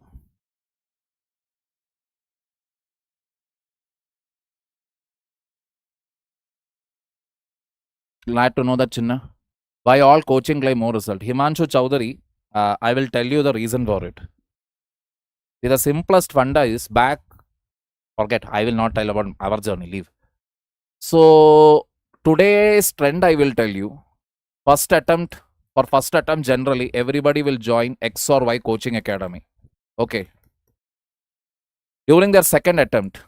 Glad to know that, Chinna. Why all coaching claim more result? Himanshu Chowdhury, I will tell you the reason for it. The simplest funda is back. Forget, I will not tell about our journey. Leave. So, today's trend, I will tell you. First attempt, generally, everybody will join X or Y coaching academy. Okay. During their second attempt,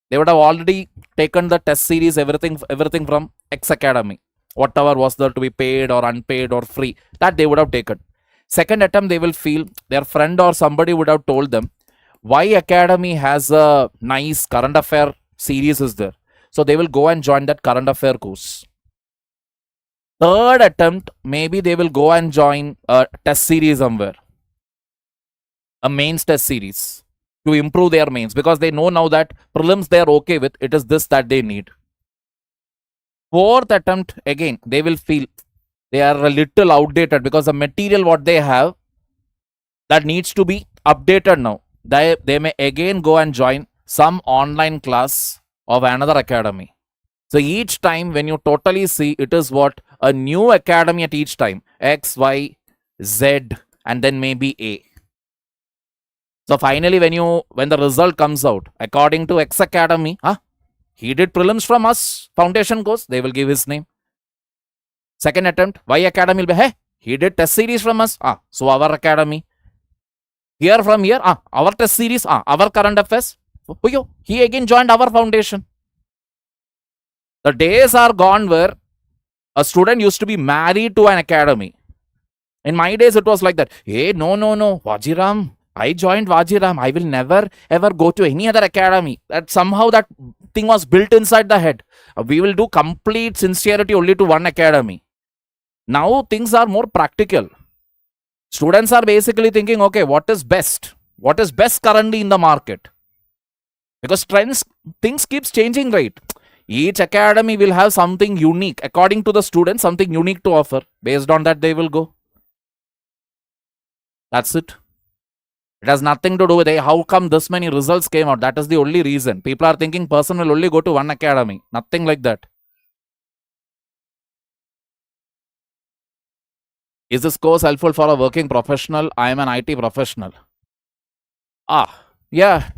they would have already taken the test series, everything from X academy. Whatever was there to be paid or unpaid or free, that they would have taken. Second attempt, they will feel their friend or somebody would have told them, Y Academy has a nice current affair series is there. So they will go and join that current affair course. Third attempt, maybe they will go and join a test series somewhere. A mains test series to improve their mains, because they know now that prelims they are okay with, it is this that they need. Fourth attempt, again, they will feel they are a little outdated because the material what they have, that needs to be updated now. They may again go and join some online class of another academy. So each time when you totally see, it is what? A new academy at each time. X, Y, Z, and then maybe A. So finally when the result comes out, according to X academy, he did prelims from us, foundation course, they will give his name. Second attempt, Y academy will be, hey, he did test series from us, so our academy. Here from here, our test series, our current affairs. He again joined our foundation. The days are gone where a student used to be married to an academy. In my days, it was like that. Hey, no, Vajiram, I joined Vajiram. I will never ever go to any other academy. That somehow that thing was built inside the head. We will do complete sincerity only to one academy. Now things are more practical. Students are basically thinking, okay, what is best? What is best currently in the market? Because things keeps changing, right? Each academy will have something unique. According to the student, something unique to offer. Based on that, they will go. That's it. It has nothing to do with, hey, how come this many results came out? That is the only reason. People are thinking person will only go to one academy. Nothing like that. Is this course helpful for a working professional? I am an IT professional. Yeah.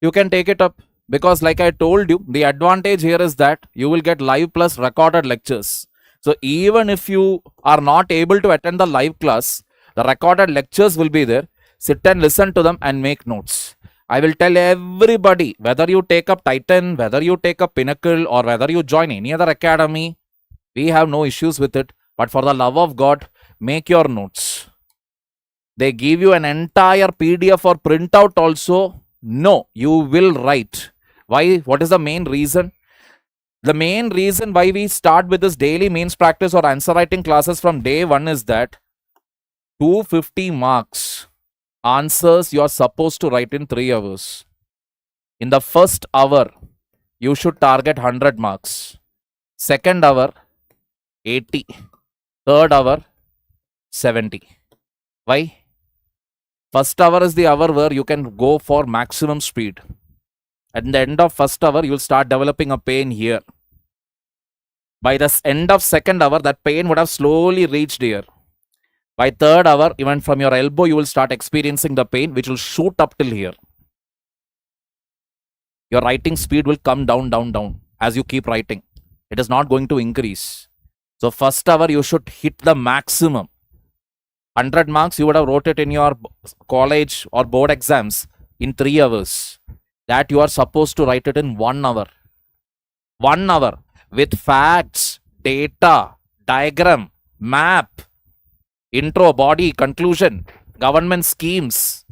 You can take it up. Because like I told you, the advantage here is that you will get live plus recorded lectures. So even if you are not able to attend the live class, the recorded lectures will be there. Sit and listen to them and make notes. I will tell everybody, whether you take up Titan, whether you take up Pinnacle, or whether you join any other academy, we have no issues with it. But for the love of God, make your notes. They give you an entire PDF or printout also. No, you will write. Why? What is the main reason? The main reason why we start with this daily mains practice or answer writing classes from day one is that 250 marks answers you are supposed to write in 3 hours. In the first hour, you should target 100 marks. Second hour, 80. Third hour, 70. Why? First hour is the hour where you can go for maximum speed. At the end of first hour, you will start developing a pain here. By the end of second hour, that pain would have slowly reached here. By third hour, even from your elbow, you will start experiencing the pain, which will shoot up till here. Your writing speed will come down as you keep writing. It is not going to increase. So first hour, you should hit the maximum. 100 marks, you would have wrote it in your college or board exams in 3 hours. That you are supposed to write it in 1 hour. 1 hour with facts, data, diagram, map, intro, body, conclusion, government schemes.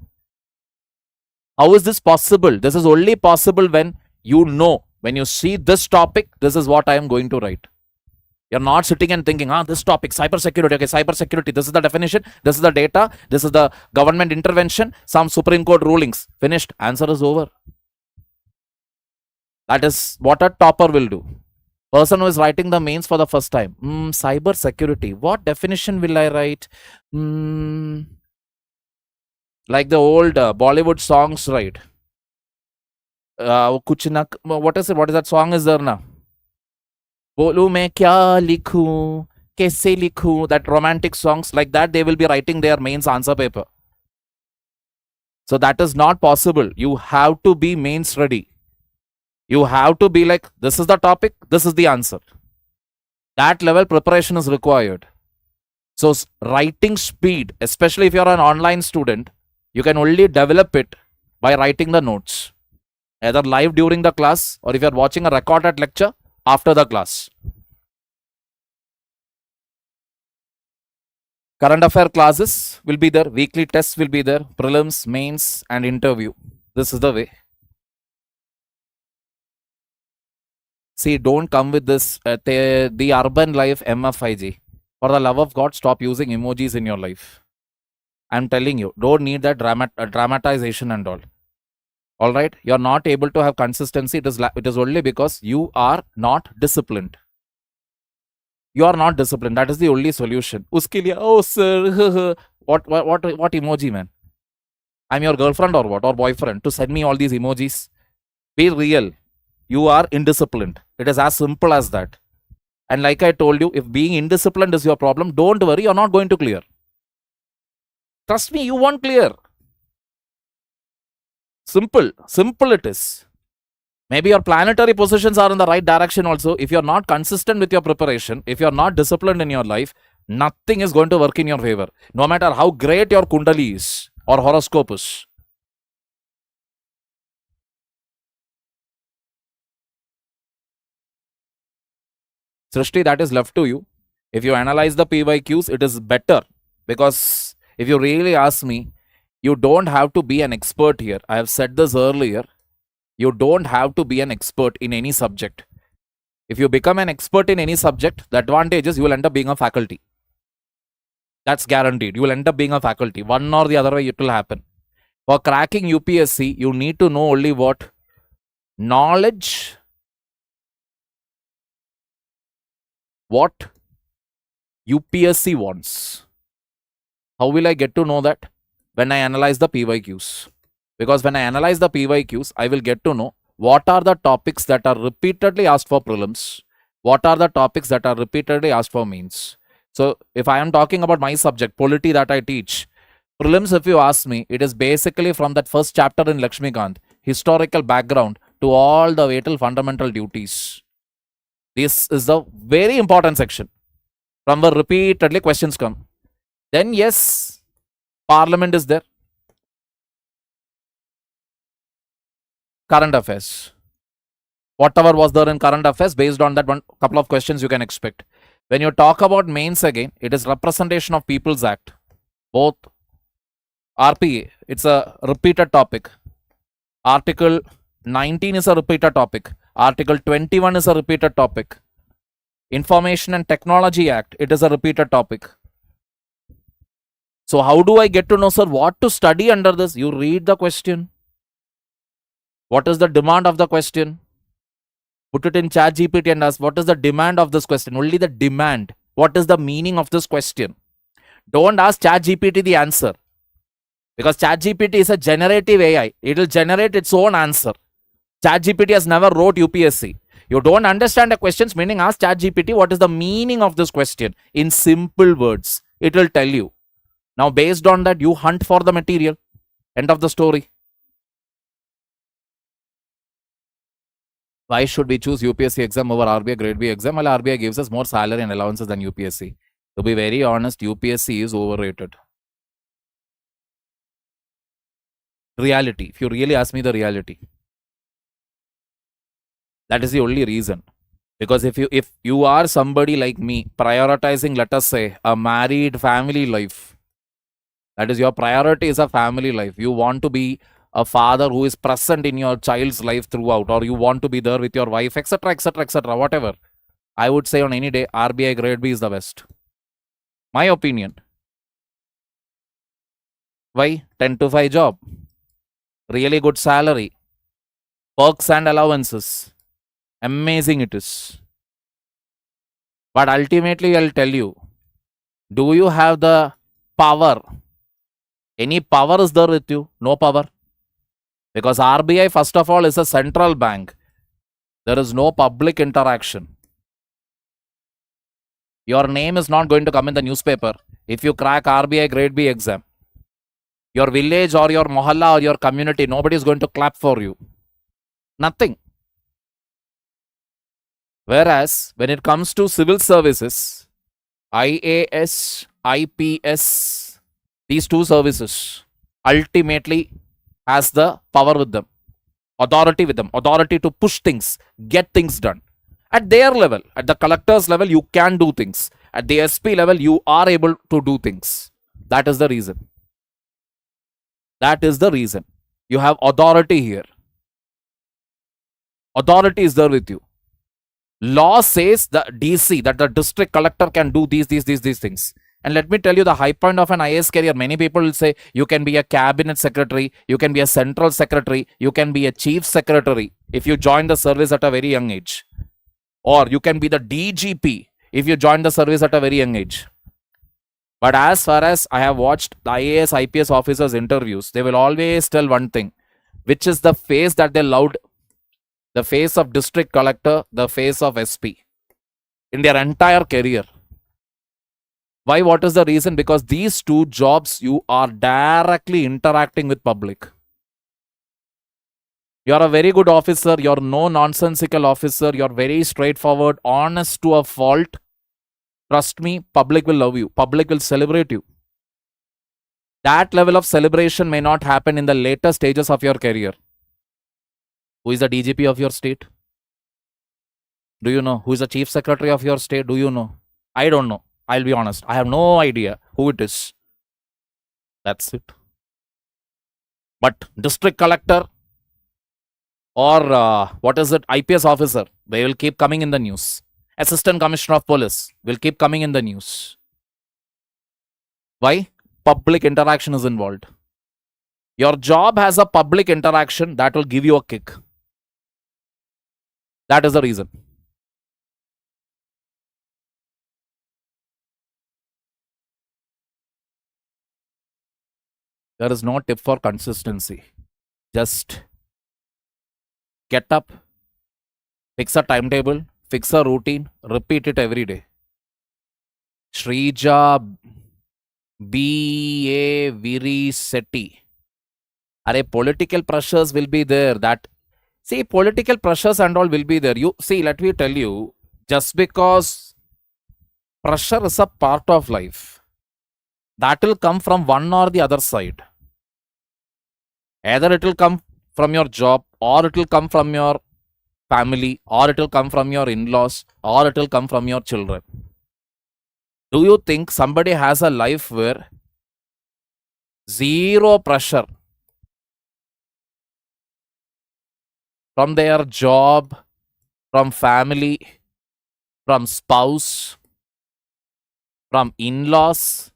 How is this possible? This is only possible when you know, when you see this topic, this is what I am going to write. You're not sitting and thinking, this topic, cybersecurity, okay, cybersecurity, this is the definition, this is the data, this is the government intervention, some Supreme Court rulings. Finished. Answer is over. That is what a topper will do. Person who is writing the mains for the first time. Cyber security. What definition will I write? Like the old Bollywood songs, right? Kuch na, what is it? What is that song is there now? Bolu mein kya likhu, kaise likhu. That romantic songs like that, they will be writing their mains answer paper. So that is not possible. You have to be mains ready. You have to be like, this is the topic, this is the answer. That level preparation is required. So writing speed, especially if you're an online student, you can only develop it by writing the notes, either live during the class or if you're watching a recorded lecture after the class. Current affair classes will be there, weekly tests will be there, prelims, mains and interview. This is the way. See, don't come with this, the urban life MFIG. For the love of God, stop using emojis in your life. I'm telling you, don't need that dramatization and all. Alright, you're not able to have consistency. It is only because you are not disciplined. You are not disciplined. That is the only solution. Uske liye, oh sir, what emoji, man? I'm your girlfriend or what? Or boyfriend to send me all these emojis? Be real. You are indisciplined. It is as simple as that. And like I told you, if being indisciplined is your problem, don't worry, you're not going to clear. Trust me, you won't clear. Simple it is. Maybe your planetary positions are in the right direction also. If you're not consistent with your preparation, if you're not disciplined in your life, nothing is going to work in your favor. No matter how great your kundali is or horoscope is. Srishti, that is left to you. If you analyze the PYQs, it is better. Because if you really ask me, you don't have to be an expert here. I have said this earlier. You don't have to be an expert in any subject. If you become an expert in any subject, the advantage is you will end up being a faculty. That's guaranteed. You will end up being a faculty. One or the other way it will happen. For cracking UPSC, you need to know only what? Knowledge. What UPSC wants. How will I get to know that? When I analyze the PYQs. Because when I analyze the PYQs, I will get to know what are the topics that are repeatedly asked for prelims, what are the topics that are repeatedly asked for mains. So if I am talking about my subject, polity that I teach, prelims, if you ask me, it is basically from that first chapter in Lakshmikant, historical background to all the way till fundamental duties. This is the very important section from where repeatedly questions come. Then yes, Parliament is there. Current affairs. Whatever was there in current affairs, based on that one couple of questions you can expect. When you talk about mains again, it is Representation of People's Act. Both RPA, it's a repeated topic. Article 19 is a repeated topic. Article 21 is a repeated topic. Information and Technology Act, it is a repeated topic. So how do I get to know, sir, what to study under this? You read the question. What is the demand of the question? Put it in ChatGPT and ask, what is the demand of this question? Only the demand. What is the meaning of this question? Don't ask ChatGPT the answer. Because ChatGPT is a generative AI. It will generate its own answer. ChatGPT has never wrote UPSC. You don't understand the questions, meaning ask ChatGPT what is the meaning of this question in simple words. It will tell you. Now, based on that, you hunt for the material. End of the story. Why should we choose UPSC exam over RBI grade B exam? Well, RBI gives us more salary and allowances than UPSC. To be very honest, UPSC is overrated. Reality. If you really ask me the reality. That is the only reason. Because if you are somebody like me, prioritizing, let us say, a married family life, that is your priority is a family life. You want to be a father who is present in your child's life throughout, or you want to be there with your wife, etc., etc., etc., whatever. I would say on any day, RBI grade B is the best. My opinion. Why? 10 to 5 job. Really good salary. Perks and allowances. Amazing it is. But ultimately, I'll tell you, do you have the power? Any power is there with you? No power. Because RBI, first of all, is a central bank. There is no public interaction. Your name is not going to come in the newspaper if you crack RBI grade B exam. Your village or your mohalla or your community, nobody is going to clap for you. Nothing. Whereas when it comes to civil services, IAS, IPS, these two services ultimately has the power with them, authority with them, authority to push things, get things done. At their level, at the collector's level, you can do things. At the SP level, you are able to do things. That is the reason. That is the reason. You have authority here. Authority is there with you. Law says the DC, that the district collector can do these things. And let me tell you the high point of an IAS career. Many people will say you can be a cabinet secretary, you can be a central secretary, you can be a chief secretary if you join the service at a very young age. Or you can be the DGP if you join the service at a very young age. But as far as I have watched the IAS, IPS officers' interviews, they will always tell one thing, which is the face that they loved, the face of district collector, the face of SP in their entire career. Why? What is the reason? Because these two jobs, you are directly interacting with public. You are a very good officer. You are no nonsensical officer. You are very straightforward, honest to a fault. Trust me, public will love you. Public will celebrate you. That level of celebration may not happen in the later stages of your career. Who is the DGP of your state? Do you know? Who is the chief secretary of your state? Do you know? I don't know. I'll be honest. I have no idea who it is. That's it. But district collector or what is it? IPS officer, they will keep coming in the news. Assistant Commissioner of Police will keep coming in the news. Why? Public interaction is involved. Your job has a public interaction that will give you a kick. That is the reason. There is no tip for consistency. Just get up, fix a timetable, fix a routine, repeat it every day. Shrija B.A. Viri Setti. Are political pressures will be there. See, political pressures and all will be there. You see, let me tell you, just because pressure is a part of life, that will come from one or the other side. Either it will come from your job, or it will come from your family, or it will come from your in-laws, or it will come from your children. Do you think somebody has a life where zero pressure from their job, from family, from spouse, from in-laws,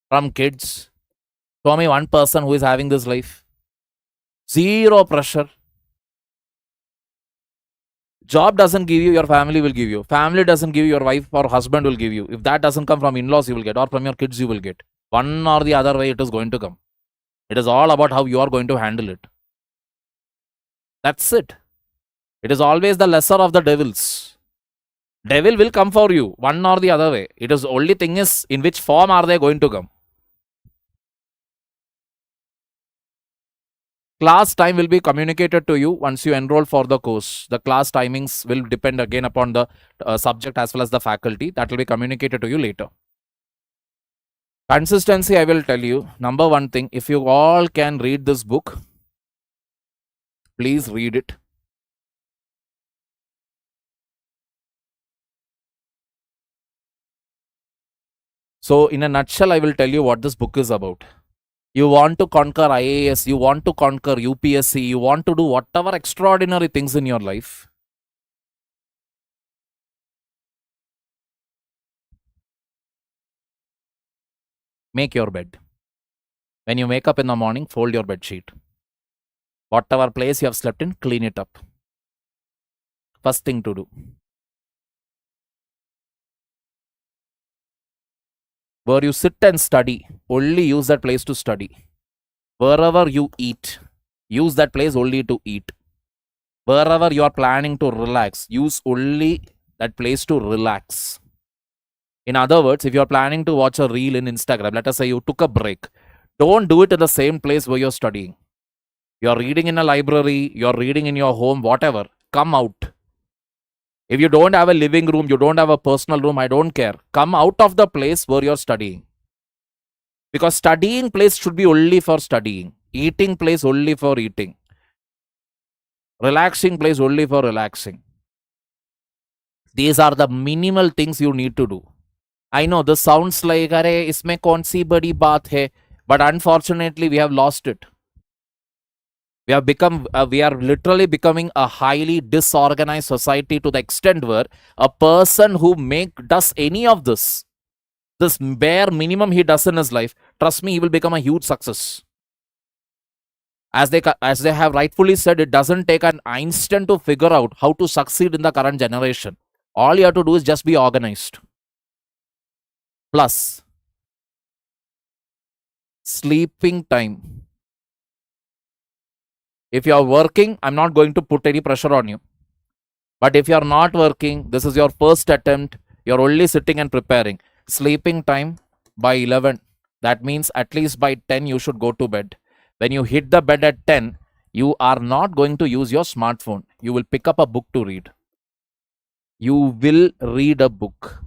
from kids? Show me one person who is having this life. Zero pressure. Job doesn't give you, your family will give you. Family doesn't give you, your wife or husband will give you. If that doesn't come from in-laws, you will get, or from your kids, you will get. One or the other way, it is going to come. It is all about how you are going to handle it. That's it. It is always the lesser of the devils. Devil will come for you, one or the other way. It is only thing is, in which form are they going to come? Class time will be communicated to you once you enroll for the course. The class timings will depend again upon the subject as well as the faculty. That will be communicated to you later. Consistency, I will tell you. Number one thing, if you all can read this book, please read it. So, in a nutshell, I will tell you what this book is about. You want to conquer IAS, you want to conquer UPSC, you want to do whatever extraordinary things in your life. Make your bed. When you wake up in the morning, fold your bed sheet. Whatever place you have slept in, clean it up. First thing to do. where you sit and study, only use that place to study. Wherever you eat, use that place only to eat. Wherever you are planning to relax, use only that place to relax. In other words, if you are planning to watch a reel in Instagram, let us say you took a break, don't do it in the same place where you're studying. You're reading in a library, you're reading in your home, whatever. Come out. If you don't have a living room, you don't have a personal room, I don't care. Come out of the place where you're studying. Because studying place should be only for studying. Eating place only for eating. Relaxing place only for relaxing. These are the minimal things you need to do. I know this sounds like, "Arey, isme kaun si badi baat hai?" But unfortunately, we have lost it. We are literally becoming a highly disorganized society to the extent where a person who does any of this bare minimum he does in his life, trust me, he will become a huge success. As they have rightfully said, it doesn't take an Einstein to figure out how to succeed in the current generation. All you have to do is just be organized. Plus, sleeping time. If you are working, I'm not going to put any pressure on you. But if you are not working, this is your first attempt, you're only sitting and preparing. Sleeping time by 11. That means at least by 10 you should go to bed. When you hit the bed at 10, you are not going to use your smartphone. You will pick up a book to read. You will read a book.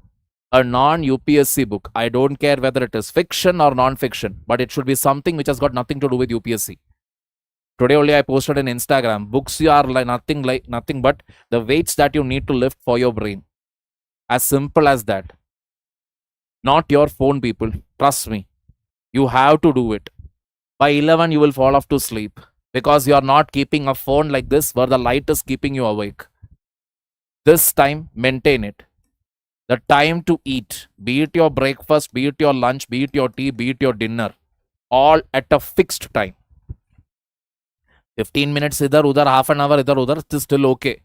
A non-UPSC book. I don't care whether it is fiction or non-fiction, but it should be something which has got nothing to do with UPSC. Today only I posted on Instagram. Books are like nothing but the weights that you need to lift for your brain. As simple as that. Not your phone, people. Trust me. You have to do it. By 11, you will fall off to sleep because you are not keeping a phone like this where the light is keeping you awake. This time, maintain it. The time to eat, be it your breakfast, be it your lunch, be it your tea, be it your dinner, all at a fixed time. 15 minutes idhar udhar, half an hour idhar udhar, it is still okay.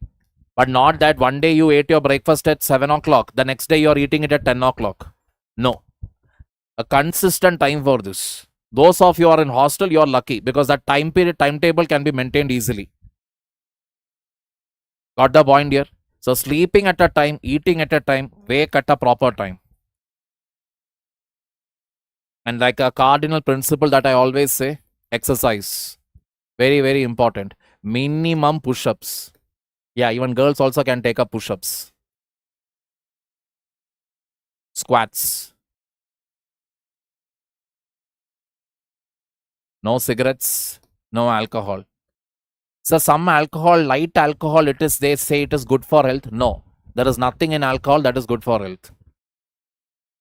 But not that one day you ate your breakfast at 7 o'clock, the next day you are eating it at 10 o'clock. No. A consistent time for this. Those of you are in hostel, you are lucky because that timetable can be maintained easily. Got the point here? So sleeping at a time, eating at a time, wake at a proper time. And like a cardinal principle that I always say, exercise. Very, very important. Minimum push-ups. Yeah, even girls also can take up push-ups. Squats. No cigarettes, no alcohol. So some alcohol, light alcohol, they say it is good for health. No, there is nothing in alcohol that is good for health.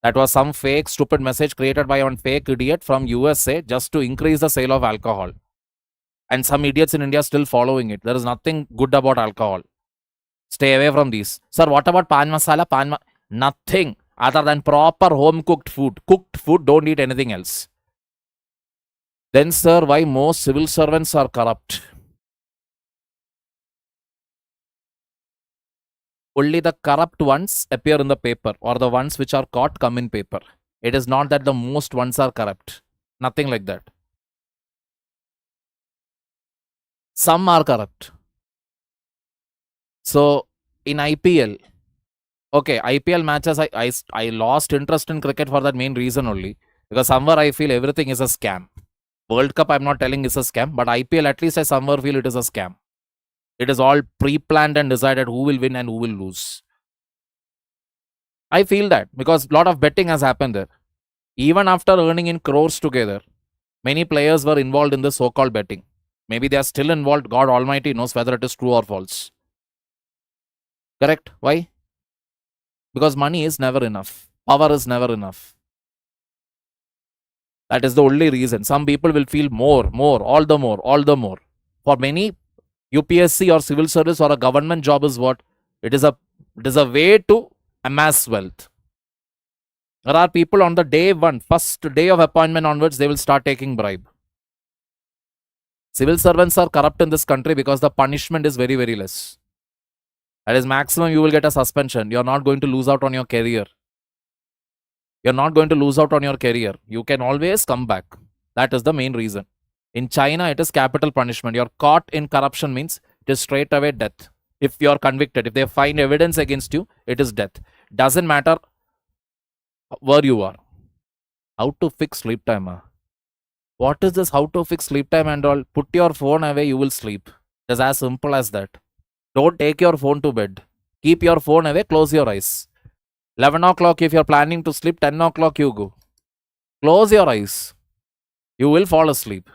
That was some fake, stupid message created by one fake idiot from USA just to increase the sale of alcohol. And some idiots in India still following it. There is nothing good about alcohol. Stay away from these. Sir, what about pan masala? Nothing other than proper home cooked food. Cooked food, don't eat anything else. Then, sir, why most civil servants are corrupt? Only the corrupt ones appear in the paper, or the ones which are caught come in paper. It is not that the most ones are corrupt. Nothing like that. Some are corrupt. So, in IPL, okay, IPL matches, I lost interest in cricket for that main reason only. Because somewhere I feel everything is a scam. World Cup, I'm not telling is a scam, but IPL, at least I somewhere feel it is a scam. It is all pre-planned and decided who will win and who will lose. I feel that because a lot of betting has happened there. Even after earning in crores together, many players were involved in the so-called betting. Maybe they are still involved. God Almighty knows whether it is true or false. Correct? Why? Because money is never enough. Power is never enough. That is the only reason. Some people will feel more, all the more. For many, UPSC or civil service or a government job is what? It is a way to amass wealth. There are people on the day one, first day of appointment onwards, they will start taking bribe. Civil servants are corrupt in this country because the punishment is very, very less. That is maximum you will get a suspension. You are not going to lose out on your career. You're not going to lose out on your career. You can always come back. That is the main reason. In China, it is capital punishment. You're caught in corruption means it is straight away death. If you're convicted, if they find evidence against you, it is death. Doesn't matter where you are. How to fix sleep time? What is this? How to fix sleep time and all? Put your phone away, you will sleep. It's as simple as that. Don't take your phone to bed. Keep your phone away, close your eyes. 11 o'clock, if you're planning to sleep, 10 o'clock you go. Close your eyes. You will fall asleep.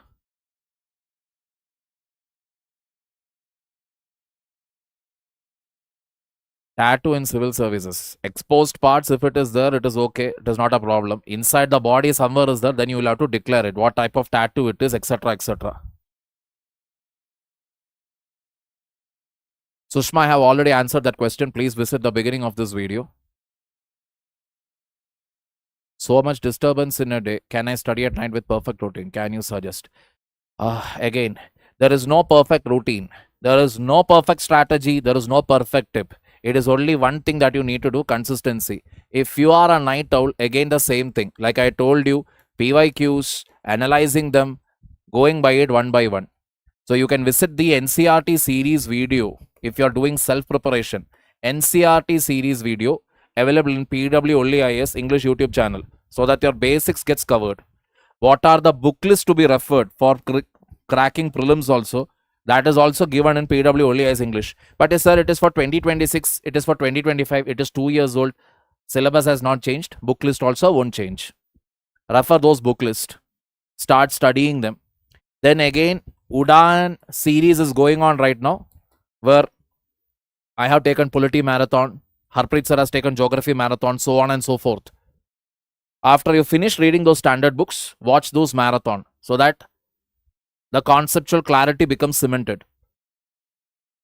Tattoo in civil services. Exposed parts, if it is there, it is okay. It is not a problem. Inside the body somewhere is there, then you will have to declare it. What type of tattoo it is, etc. etc. Sushma, I have already answered that question. Please visit the beginning of this video. So much disturbance in a day. Can I study at night with perfect routine? Can you suggest? Again, there is no perfect routine. There is no perfect strategy. There is no perfect tip. It is only one thing that you need to do, consistency. If you are a night owl, again the same thing. Like I told you, PYQs, analyzing them, going by it one by one. So you can visit the NCRT series video if you are doing self-preparation. NCRT series video available in PW Only IS English YouTube channel so that your basics gets covered. What are the book lists to be referred for cracking prelims also? That is also given in PW Only IS English. But yes, sir, it is for 2026, it is for 2025, it is 2 years old. Syllabus has not changed. Book list also won't change. Refer those book lists. Start studying them. Then again, Udan series is going on right now, where I have taken Polity Marathon, Harpreet sir has taken Geography Marathon, so on and so forth. After you finish reading those standard books, watch those marathon so that the conceptual clarity becomes cemented.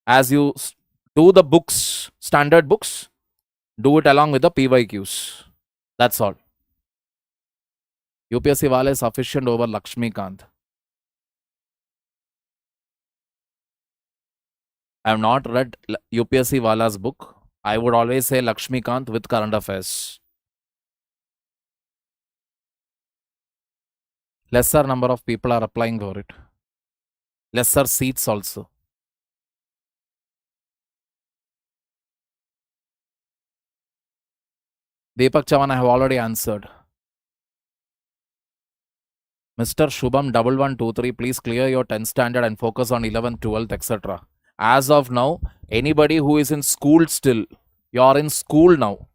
As you do the books, standard books, do it along with the PYQs. That's all. UPSC wala is sufficient over Lakshmikant. I have not read UPSC wala's book. I would always say Lakshmikant with current affairs. Lesser number of people are applying for it. Lesser seats also. Deepak Chavan, I have already answered. Mr. Shubham 1123, please clear your 10th standard and focus on 11th, 12th, etc. As of now, anybody who is in school still, you are in school now.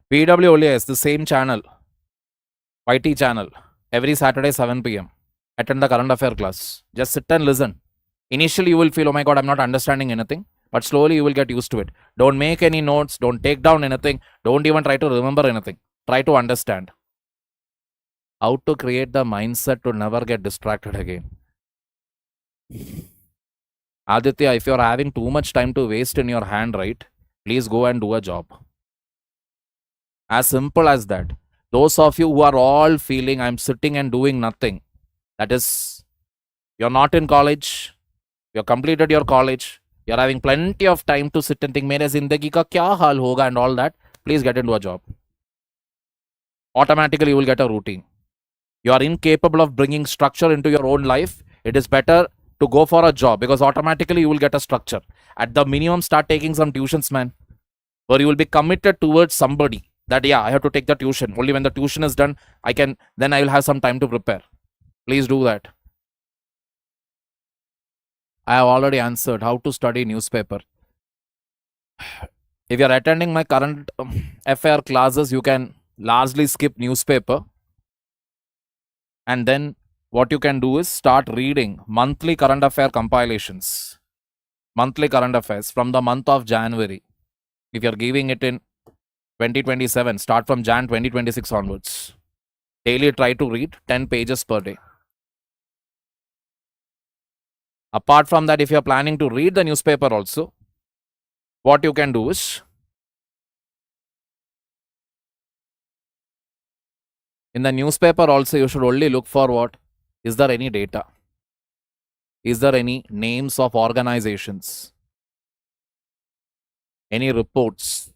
PWOLS, the same channel, YT channel, every Saturday 7 p.m. Attend the current affair class. Just sit and listen. Initially, you will feel, oh my God, I'm not understanding anything. But slowly, you will get used to it. Don't make any notes. Don't take down anything. Don't even try to remember anything. Try to understand. How to create the mindset to never get distracted again. Aditya, if you're having too much time to waste in your hand, right, please go and do a job. As simple as that. Those of you who are all feeling I'm sitting and doing nothing, that is, you're not in college, you're completed your college, you're having plenty of time to sit and think, mere zindagi ka kya hal hoga and all that, please get into a job. Automatically, you will get a routine. You are incapable of bringing structure into your own life. It is better to go for a job because automatically you will get a structure. At the minimum, start taking some tuitions, man, where you will be committed towards somebody. That, yeah, I have to take the tuition. Only when the tuition is done, then I will have some time to prepare. Please do that. I have already answered how to study newspaper. If you are attending my current affair classes, you can largely skip newspaper. And then what you can do is start reading monthly current affair compilations. Monthly current affairs from the month of January. If you are giving it in 2027, start from Jan 2026 onwards. Daily try to read 10 pages per day. Apart from that, if you are planning to read the newspaper also, what you can do is, in the newspaper also, you should only look for what? Is there any data? Is there any names of organizations? Any reports?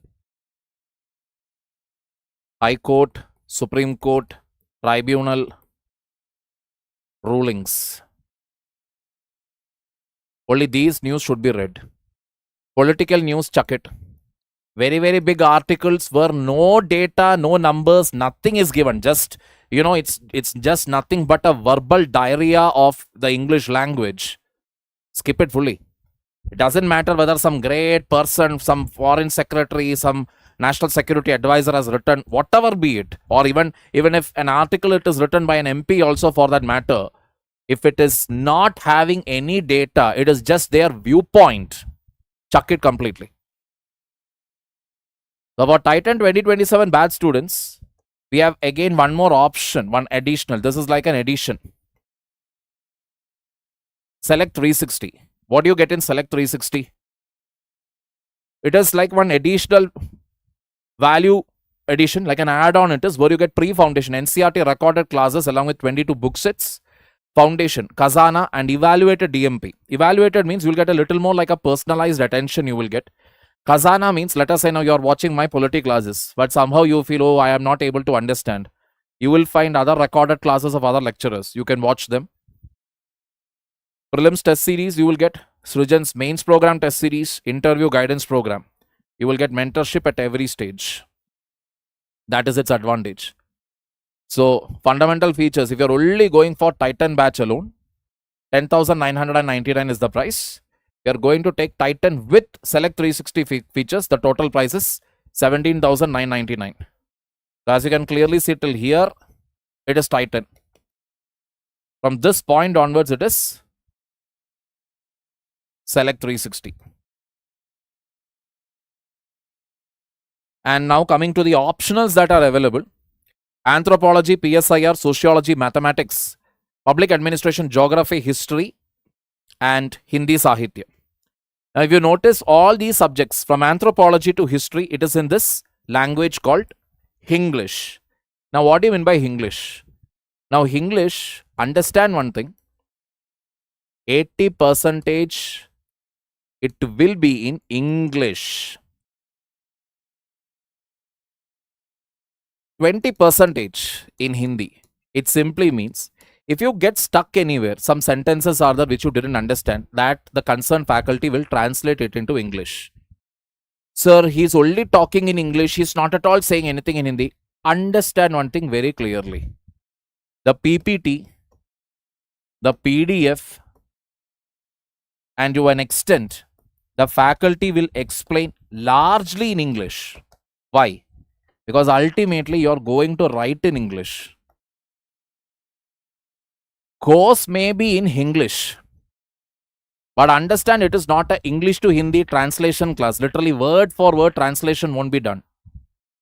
High Court, Supreme Court, Tribunal rulings. Only these news should be read. Political news, chuck it. Very, very big articles where no data, no numbers, nothing is given. Just, it's just nothing but a verbal diarrhea of the English language. Skip it fully. It doesn't matter whether some great person, some foreign secretary, some national security advisor has written, whatever be it, or even if an article it is written by an MP also for that matter, if it is not having any data, it is just their viewpoint, chuck it completely. So for Titan 2027 batch students, we have again one more option, one additional. This is like an addition. Select 360. What do you get in Select 360? It is like one additional value addition, like an add-on it is, where you get pre-foundation, NCRT recorded classes along with 22 book sets, foundation, Kazana, and evaluated DMP. Evaluated means you'll get a little more like a personalized attention you will get. Kazana means, let us say now you're watching my polity classes, but somehow you feel, oh, I am not able to understand. You will find other recorded classes of other lecturers. You can watch them. Prelims test series, you will get Srujan's mains program test series, interview guidance program. You will get mentorship at every stage. That is its advantage. So, fundamental features, if you're only going for Titan batch alone, 10,999 is the price. You're going to take Titan with Select 360 features, the total price is 17,999. So, as you can clearly see till here, it is Titan. From this point onwards, it is Select 360. And now coming to the optionals that are available. Anthropology, PSIR, Sociology, Mathematics, Public Administration, Geography, History, and Hindi Sahitya. Now if you notice all these subjects from Anthropology to History, it is in this language called Hinglish. Now what do you mean by Hinglish? Now Hinglish, understand one thing, 80% it will be in English. 20% in Hindi. It simply means if you get stuck anywhere, some sentences are there which you didn't understand, that the concerned faculty will translate it into English. Sir, he's only talking in English, he's not at all saying anything in Hindi. Understand one thing very clearly. The PPT, the PDF, and to an extent, the faculty will explain largely in English. Why? Because ultimately you're going to write in English. Course may be in English, but understand it is not an English to Hindi translation class. Literally word for word translation won't be done.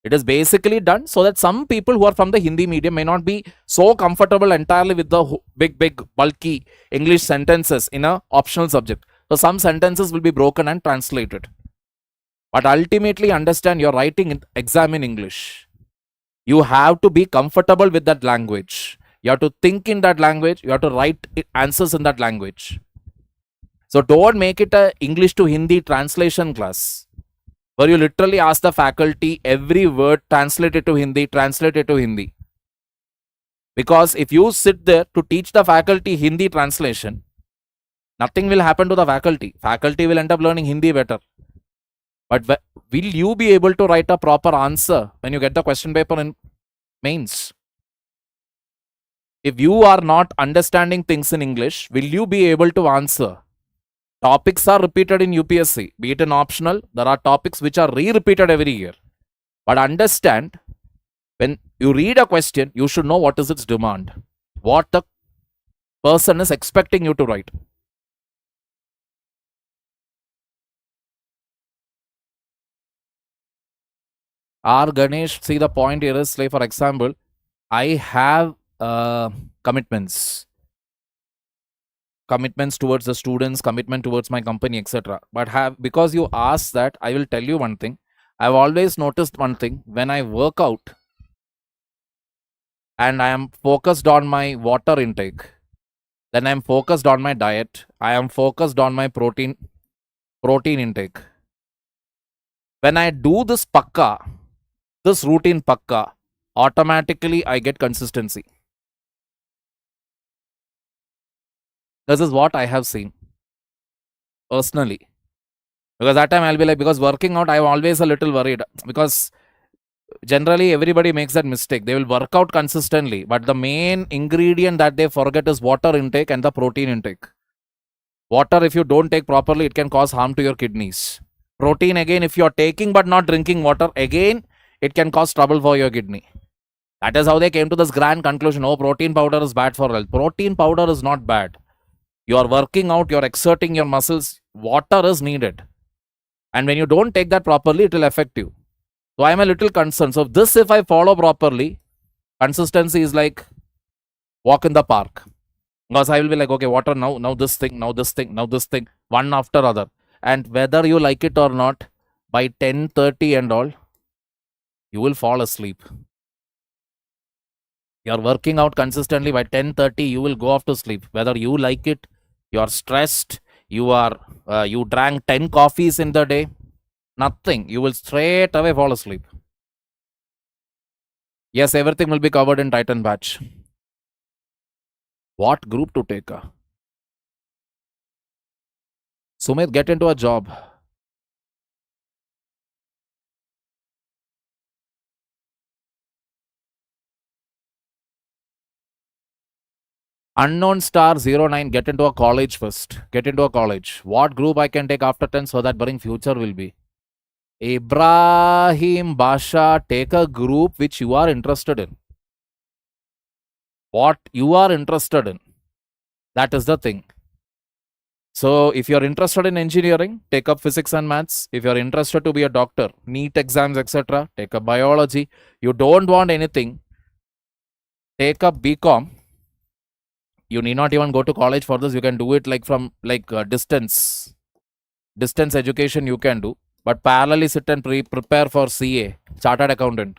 It is basically done so that some people who are from the Hindi medium may not be so comfortable entirely with the big bulky English sentences in a optional subject. So some sentences will be broken and translated. But ultimately understand you're writing exam in English. You have to be comfortable with that language. You have to think in that language. You have to write answers in that language. So don't make it a English to Hindi translation class, where you literally ask the faculty every word, translate it to Hindi, translate it to Hindi. Because if you sit there to teach the faculty Hindi translation, nothing will happen to the faculty. Faculty will end up learning Hindi better. But will you be able to write a proper answer when you get the question paper in mains? If you are not understanding things in English, will you be able to answer? Topics are repeated in UPSC, be it an optional. There are topics which are repeated every year. But understand, when you read a question, you should know what is its demand, what the person is expecting you to write. R. Ganesh, see the point here is, like for example, I have commitments. commitments towards the students, commitment towards my company, etc. But because you asked that, I will tell you one thing. I've always noticed one thing: when I work out and I am focused on my water intake, then I'm focused on my diet, I am focused on my protein intake. When I do this routine pakka, automatically I get consistency. This is what I have seen personally. Because that time I'll be like, because working out, I'm always a little worried. Because generally everybody makes that mistake. They will work out consistently, but the main ingredient that they forget is water intake and the protein intake. Water, if you don't take properly, it can cause harm to your kidneys. Protein, again, if you're taking but not drinking water, again, it can cause trouble for your kidney. That is how they came to this grand conclusion. Oh, protein powder is bad for health. Protein powder is not bad. You are working out, you're exerting your muscles. Water is needed. And when you don't take that properly, it will affect you. So I'm a little concerned. So this, if I follow properly, consistency is like walk in the park. Because I will be like, okay, water now this thing, now this thing, now this thing, one after other. And whether you like it or not, by 10:30 and all, you will fall asleep. You're working out consistently, by 10:30, you will go off to sleep. Whether you like it, you're stressed, you drank 10 coffees in the day, nothing. You will straight away fall asleep. Yes, everything will be covered in Titan batch. What group to take? Sumit, get into a job. Unknown star 09, get into a college first. Get into a college. What group I can take after 10 so that bring future will be? Ibrahim Basha, take a group which you are interested in. What you are interested in. That is the thing. So if you're interested in engineering, take up physics and maths. If you're interested to be a doctor, NEET exams, etc., take up biology. You don't want anything, take up BCom. You need not even go to college for this. You can do it like from distance education you can do. But parallelly sit and prepare for CA, Chartered Accountant.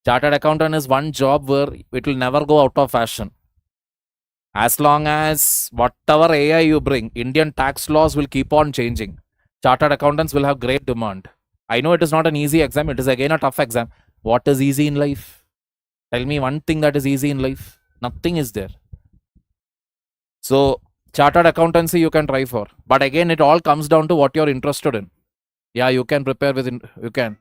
Chartered Accountant is one job where it will never go out of fashion. As long as whatever AI you bring, Indian tax laws will keep on changing. Chartered accountants will have great demand. I know it is not an easy exam. It is again a tough exam. What is easy in life? Tell me one thing that is easy in life. Nothing is there. So, chartered accountancy you can try for. But again, it all comes down to what you're interested in. Yeah, you can prepare you can.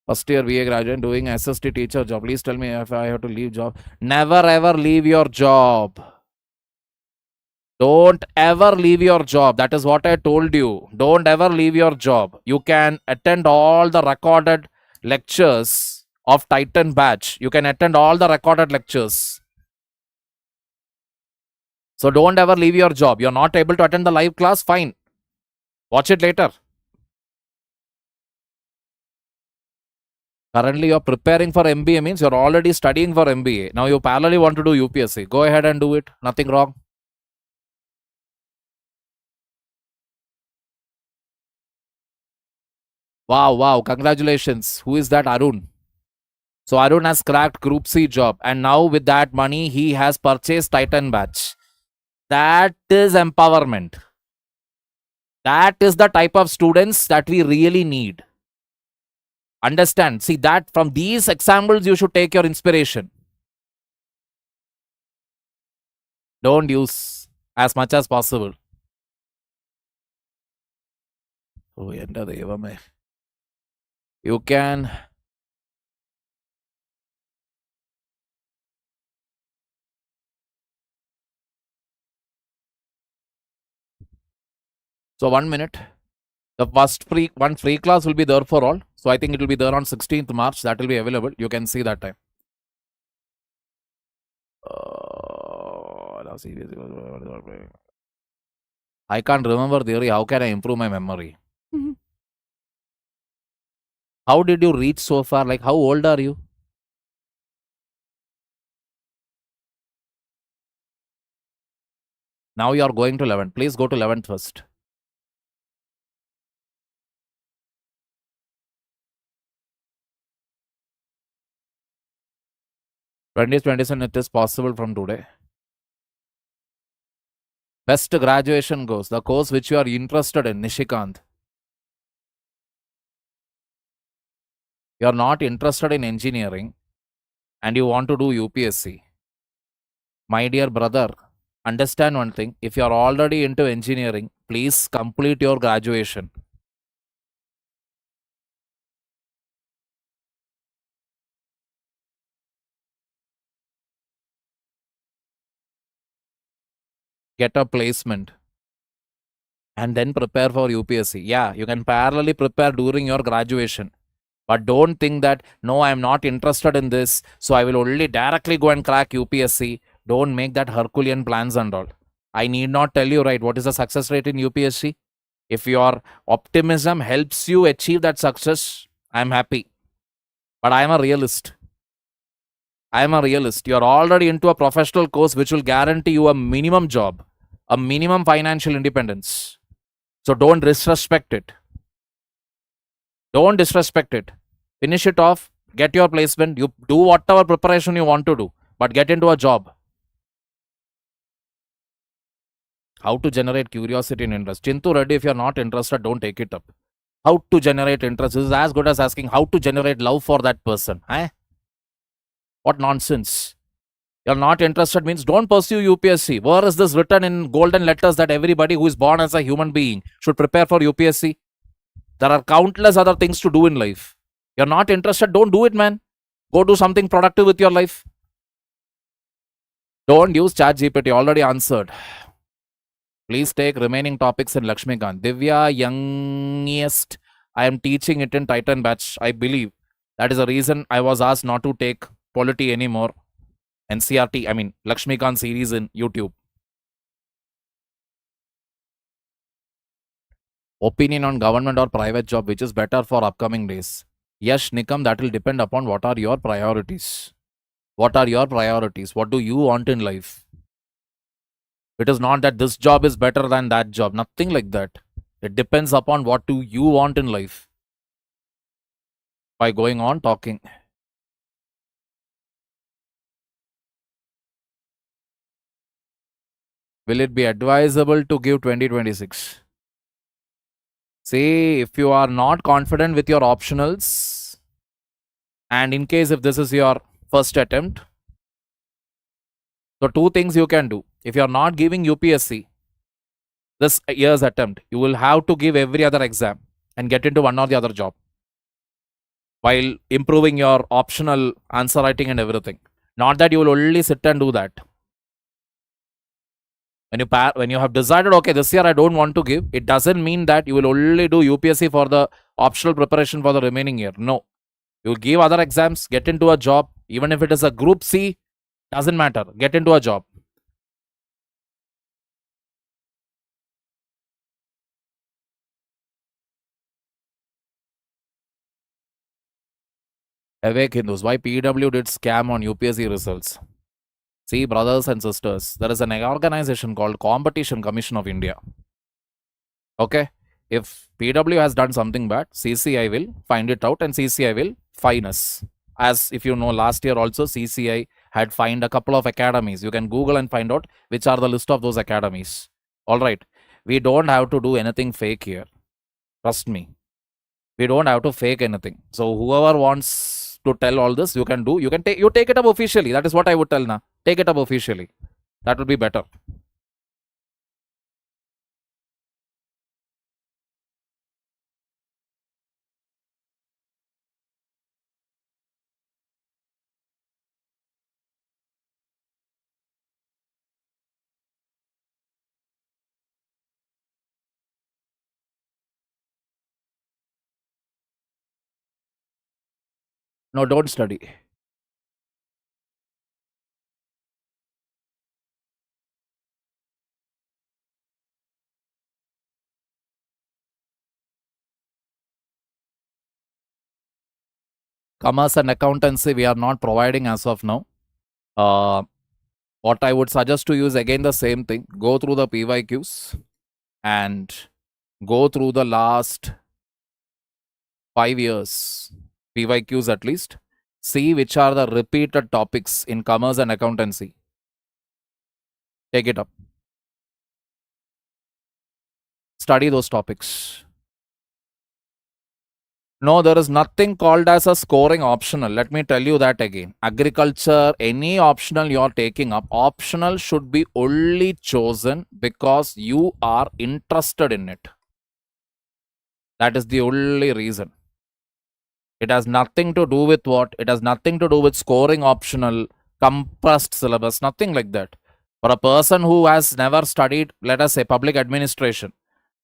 First year BA graduate doing SST teacher job. Please tell me if I have to leave job. Never ever leave your job. Don't ever leave your job. That is what I told you. Don't ever leave your job. You can attend all the recorded lectures of Titan batch. You can attend all the recorded lectures. So don't ever leave your job. You're not able to attend the live class, fine. Watch it later. Currently, you're preparing for MBA means you're already studying for MBA. Now you parallelly want to do UPSC. Go ahead and do it. Nothing wrong. Wow. Congratulations. Who is that? Arun. So Arun has cracked Group C job. And now with that money, he has purchased Titan batch. That is empowerment. That is the type of students that we really need. Understand? See that from these examples, you should take your inspiration. Don't use as much as possible. Oh, enter the you can. So 1 minute. The first one free class will be there for all. So I think it will be there on 16th March. That will be available. You can see that time. I can't remember theory. How can I improve my memory? How did you reach so far? Like, how old are you? Now you are going to 11th. Please go to 11th first. '20s, 27, it is possible from today. Best graduation course, the course which you are interested in, Nishikant. You are not interested in engineering and you want to do UPSC. My dear brother, understand one thing. If you are already into engineering, please complete your graduation. Get a placement and then prepare for UPSC. Yeah, you can parallelly prepare during your graduation. But don't think that, no, I am not interested in this, so I will only directly go and crack UPSC. Don't make that Herculean plans and all. I need not tell you, right, what is the success rate in UPSC? If your optimism helps you achieve that success, I am happy. But I am a realist. I am a realist. You are already into a professional course which will guarantee you a minimum job, a minimum financial independence. So don't disrespect it. Don't disrespect it. Finish it off. Get your placement. You do whatever preparation you want to do, but get into a job. How to generate curiosity and interest. Chintu Reddy, if you're not interested, don't take it up. How to generate interest is as good as asking how to generate love for that person. Eh? What nonsense. You're not interested means don't pursue UPSC. Where is this written in golden letters that everybody who is born as a human being should prepare for UPSC? There are countless other things to do in life. You're not interested, don't do it, man. Go do something productive with your life. Don't use ChatGPT. Already answered. Please take remaining topics in Lakshmikant. Divya, youngest. I am teaching it in Titan batch, I believe. That is the reason I was asked not to take polity anymore. NCRT, I mean, Lakshmikant series in YouTube. Opinion on government or private job, which is better for upcoming days? Yes, Nikam, that will depend upon what are your priorities. What are your priorities? What do you want in life? It is not that this job is better than that job. Nothing like that. It depends upon what do you want in life. By going on talking. Will it be advisable to give 2026? See, if you are not confident with your optionals, and in case if this is your first attempt, so two things you can do. If you are not giving UPSC this year's attempt, you will have to give every other exam and get into one or the other job while improving your optional answer writing and everything. Not that you will only sit and do that. When you have decided, okay, this year I don't want to give, it doesn't mean that you will only do UPSC for the optional preparation for the remaining year. No. You give other exams, get into a job, even if it is a group C, doesn't matter. Get into a job. Awake Hindus, why PW did scam on UPSC results? See, brothers and sisters, there is an organization called Competition Commission of India. Okay? If PW has done something bad, CCI will find it out and CCI will fine us. As if you know, last year also CCI had fined a couple of academies. You can Google and find out which are the list of those academies. Alright. We don't have to do anything fake here. Trust me. We don't have to fake anything. So whoever wants to tell all this, you can do. You take it up officially. That is what I would tell now. Take it up officially. That will be better. No, don't study. Commerce and accountancy, we are not providing as of now. What I would suggest to you is again the same thing. Go through the PYQs and go through the last 5 years PYQs at least. See which are the repeated topics in commerce and accountancy. Take it up. Study those topics. No, there is nothing called as a scoring optional. Let me tell you that again. Agriculture, any optional you are taking up, optional should be only chosen because you are interested in it. That is the only reason. It has nothing to do with what? It has nothing to do with scoring optional, compressed syllabus, nothing like that. For a person who has never studied, let us say, public administration.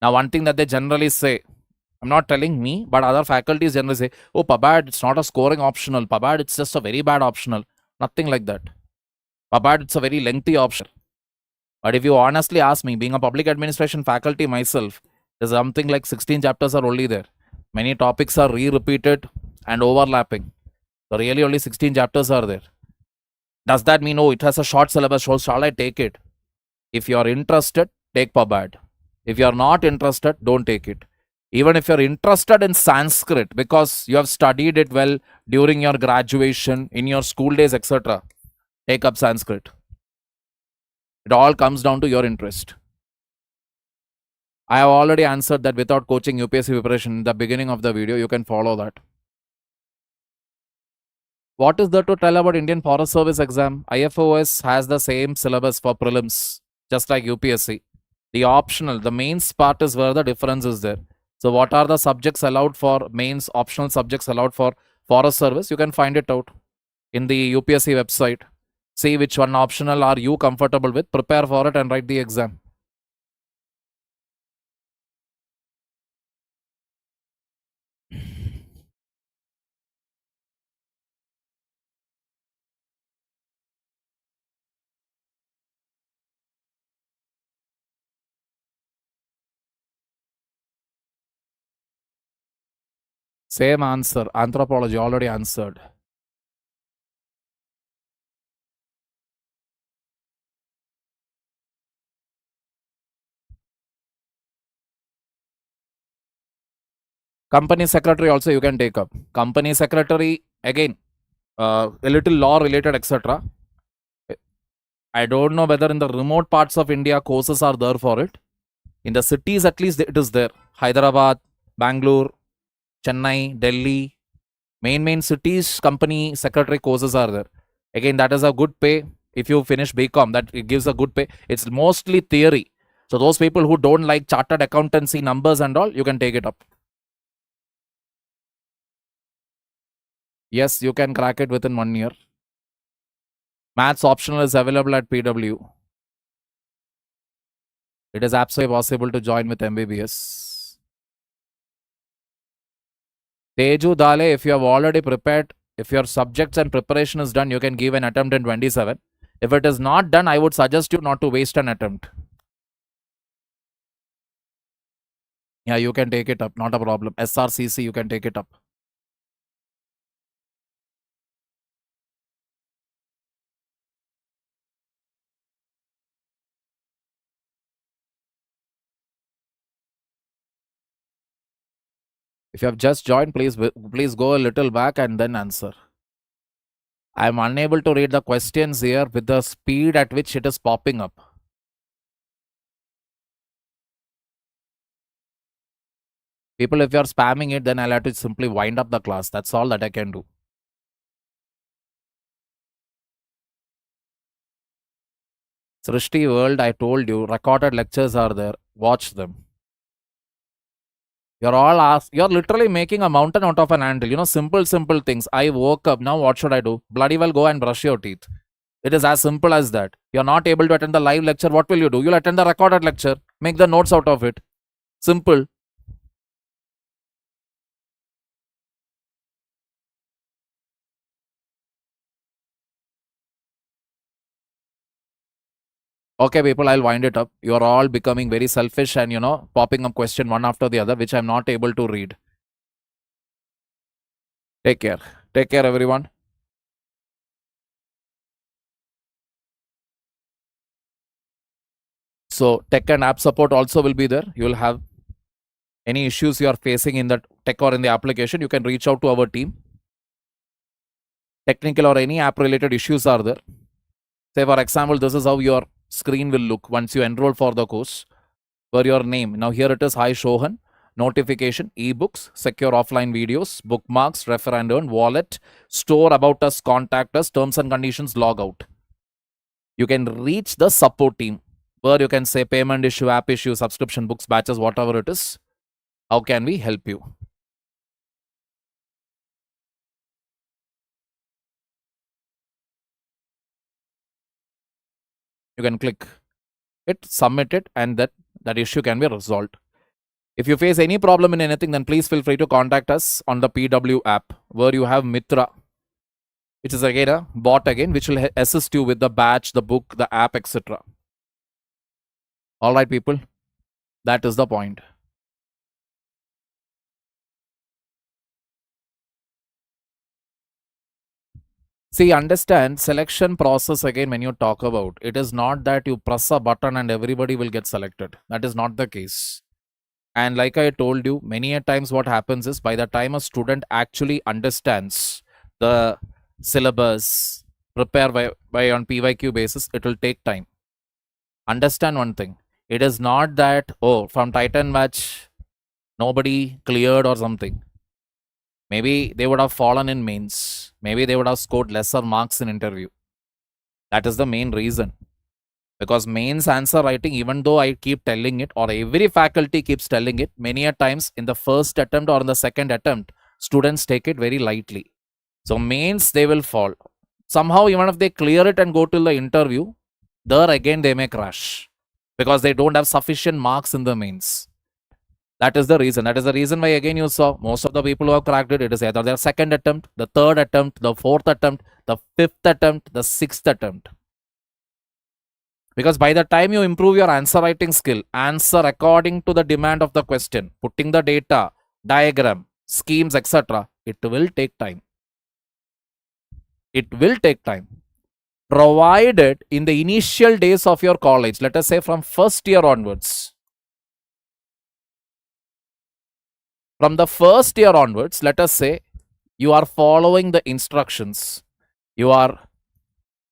Now, one thing that they generally say, I'm not telling me, but other faculties generally say, oh, Pabad, it's not a scoring optional. Pabad, it's just a very bad optional. Nothing like that. Pabad, it's a very lengthy option. But if you honestly ask me, being a public administration faculty myself, there's something like 16 chapters are only there. Many topics are repeated and overlapping. So really only 16 chapters are there. Does that mean, oh, it has a short syllabus, so shall I take it? If you are interested, take Pabad. If you are not interested, don't take it. Even if you're interested in Sanskrit because you have studied it well during your graduation, in your school days, etc., take up Sanskrit. It all comes down to your interest. I have already answered that without coaching UPSC preparation in the beginning of the video. You can follow that. What is there to tell about Indian Forest Service exam? IFOS has the same syllabus for prelims, just like UPSC. The optional, the mains part is where the difference is there. So what are the subjects allowed for mains, optional subjects allowed for Forest Service? You can find it out in the UPSC website. See which one optional are you comfortable with, prepare for it and write the exam. Same answer. Anthropology already answered. Company secretary also you can take up. Company secretary, again, a little law related, etc. I don't know whether in the remote parts of India courses are there for it. In the cities, at least it is there. Hyderabad, Bangalore, Chennai, Delhi, main cities, company secretary courses are there. Again, that is a good pay. If you finish BCom, that it gives a good pay. It's mostly theory. So those people who don't like chartered accountancy numbers and all, you can take it up. Yes, you can crack it within 1 year. Maths optional is available at PW. It is absolutely possible to join with MBBS. Teju Dale, if you have already prepared, if your subjects and preparation is done, you can give an attempt in 27. If it is not done, I would suggest you not to waste an attempt. Yeah, you can take it up. Not a problem. SRCC, you can take it up. If you have just joined, please go a little back and then answer. I am unable to read the questions here with the speed at which it is popping up. People, if you are spamming it, then I'll have to simply wind up the class. That's all that I can do. Srishti World, I told you, recorded lectures are there. Watch them. You're literally making a mountain out of an anthill. You know, simple things. I woke up. Now what should I do? Bloody well go and brush your teeth. It is as simple as that. You're not able to attend the live lecture. What will you do? You'll attend the recorded lecture. Make the notes out of it. Simple. Okay, people, I'll wind it up. You're all becoming very selfish and, popping up question one after the other, which I'm not able to read. Take care. Take care, everyone. So tech and app support also will be there. You will have any issues you are facing in the tech or in the application, you can reach out to our team. Technical or any app related issues are there. Say for example, this is how your screen will look once you enroll for the course. For your name, now here it is, hi Shohan, notification, ebooks, secure offline videos, bookmarks, refer and earn, wallet, store, about us, contact us, terms and conditions, log out. You can reach the support team where you can say payment issue, app issue, subscription, books, batches, whatever it is. How can we help you? You can click it, submit it, and that issue can be resolved. If you face any problem in anything, then please feel free to contact us on the PW app where you have Mitra, which is again a bot again, which will assist you with the batch, the book, the app, etc. All right, people, that is the point. See, understand selection process again when you talk about, it is not that you press a button and everybody will get selected. That is not the case. And like I told you, many a times what happens is by the time a student actually understands the syllabus, prepare by on PYQ basis, it will take time. Understand one thing. It is not that, oh, from Titan match, nobody cleared or something. Maybe they would have fallen in mains. Maybe they would have scored lesser marks in interview. That is the main reason. Because mains answer writing, even though I keep telling it, or every faculty keeps telling it, many a times in the first attempt or in the second attempt, students take it very lightly. So mains, they will fall. Somehow, even if they clear it and go to the interview, there again they may crash. Because they don't have sufficient marks in the mains. That is the reason. That is the reason why again you saw most of the people who have cracked it, it is either their second attempt, the third attempt, the fourth attempt, the fifth attempt, the sixth attempt. Because by the time you improve your answer writing skill, answer according to the demand of the question, putting the data, diagram, schemes, etc., it will take time. It will take time. Provided in the initial days of your college, let us say from first year onwards, from the first year onwards, let us say you are following the instructions, you are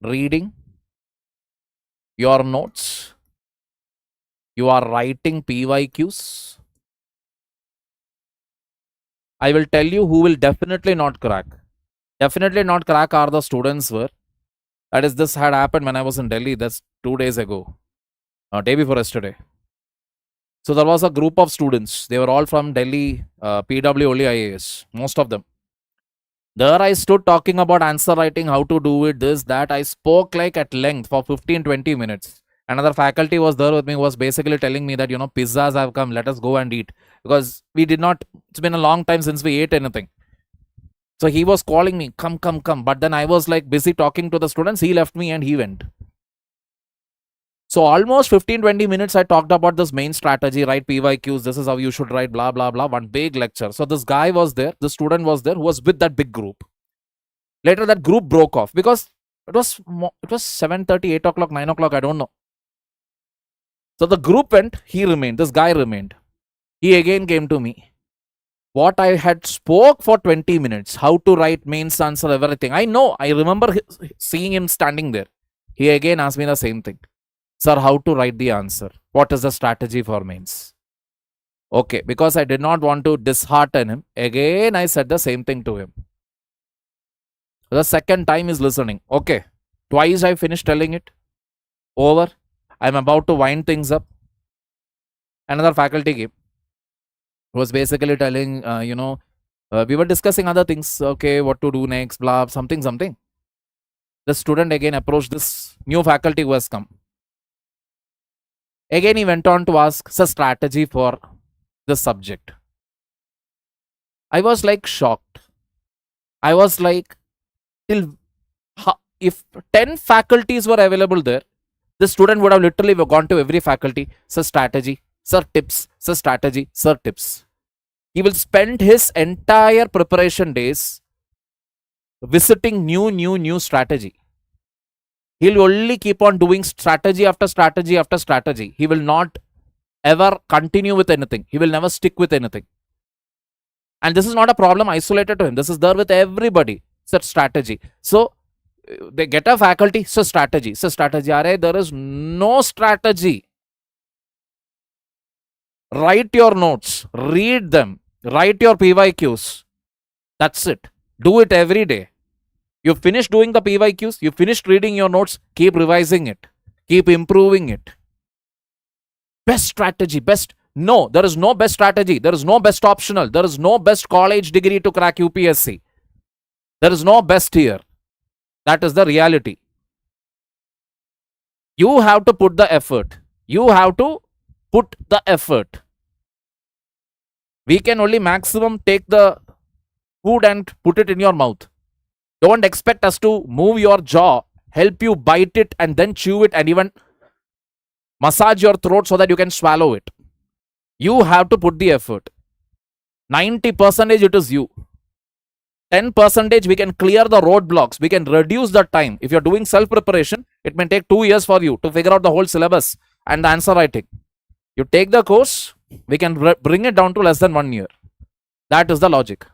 reading your notes, you are writing PYQs. I will tell you who will definitely not crack. Definitely not crack are the students were. That is, this had happened when I was in Delhi. That's 2 days ago. Day before yesterday. So there was a group of students. They were all from Delhi, PW only IAS. Most of them. There I stood talking about answer writing, how to do it, this, that. I spoke like at length for 15-20 minutes. Another faculty was there with me, was basically telling me that, you know, pizzas have come, let us go and eat. Because we did not, it's been a long time since we ate anything. So he was calling me, come, come, come. But then I was like busy talking to the students. He left me and he went. So almost 15-20 minutes I talked about this main strategy, write PYQs, this is how you should write, blah, blah, blah. One big lecture. So this guy was there, the student was there, who was with that big group. Later that group broke off because it was 7:30, 8 o'clock, 9 o'clock, I don't know. So the group went, he remained, this guy remained. He again came to me. What I had spoke for 20 minutes, how to write mains answer, everything. I know, I remember seeing him standing there. He again asked me the same thing. Sir, how to write the answer? What is the strategy for mains? Okay, because I did not want to dishearten him, again I said the same thing to him. The second time is listening. Okay, twice I finished telling it. Over. I'm about to wind things up. Another faculty came. Was basically telling, we were discussing other things. Okay, what to do next, blah, something. The student again approached this new faculty who has come. Again, he went on to ask a strategy for this subject. I was like shocked. I was like, if 10 faculties were available there, the student would have literally gone to every faculty, sir, strategy, sir, tips, sir, strategy, sir, tips. He will spend his entire preparation days visiting new strategy. He'll only keep on doing strategy after strategy after strategy. He will not ever continue with anything. He will never stick with anything. And this is not a problem isolated to him. This is there with everybody. It's a strategy. So they get a faculty. So strategy. So strategy. There is no strategy. Write your notes. Read them. Write your PYQs. That's it. Do it every day. You finish doing the PYQs. You finished reading your notes. Keep revising it. Keep improving it. Best strategy. Best. No, there is no best strategy. There is no best optional. There is no best college degree to crack UPSC. There is no best here. That is the reality. You have to put the effort. You have to put the effort. We can only maximum take the food and put it in your mouth. Don't expect us to move your jaw, help you bite it and then chew it and even massage your throat so that you can swallow it. You have to put the effort. 90% it is you. 10% we can clear the roadblocks. We can reduce the time. If you're doing self-preparation, it may take 2 years for you to figure out the whole syllabus and the answer writing. You take the course, we can bring it down to less than 1 year. That is the logic.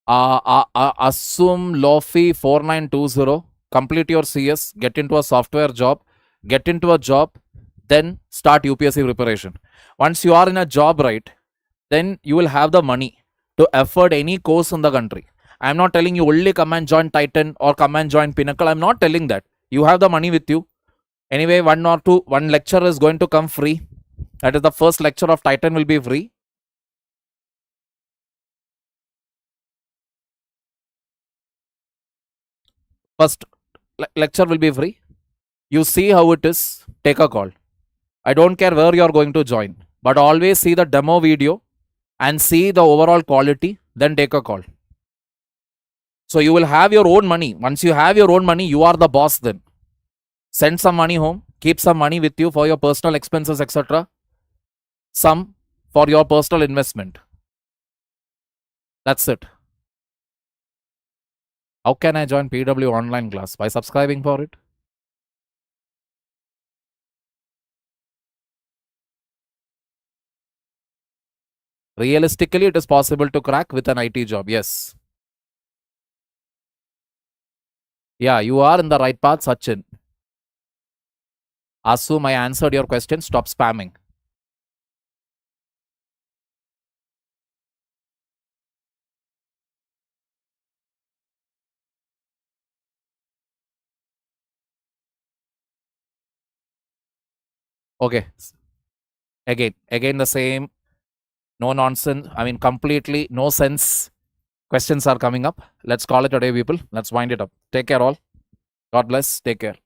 Assume Lofi 4920. Complete your CS, get into a software job, get into a job, then start UPSC preparation. Once you are in a job, right, then you will have the money to afford any course in the country. I'm not telling you only come and join Titan or come and join Pinnacle. I'm not telling that. You have the money with you. Anyway, one lecture is going to come free. That is the first lecture of Titan will be free. First lecture will be free. You see how it is, take a call. I don't care where you are going to join, but always see the demo video and see the overall quality, then take a call. So you will have your own money. Once you have your own money, you are the boss then. Send some money home, keep some money with you for your personal expenses, etc. Some for your personal investment. That's it. How can I join PW online class? By subscribing for it. Realistically, it is possible to crack with an IT job. Yes. Yeah, you are in the right path, Sachin. Assume I answered your question. Stop spamming. Okay. Again the same. No nonsense. I mean, completely no sense questions are coming up. Let's call it a day, people. Let's wind it up. Take care, all. God bless. Take care.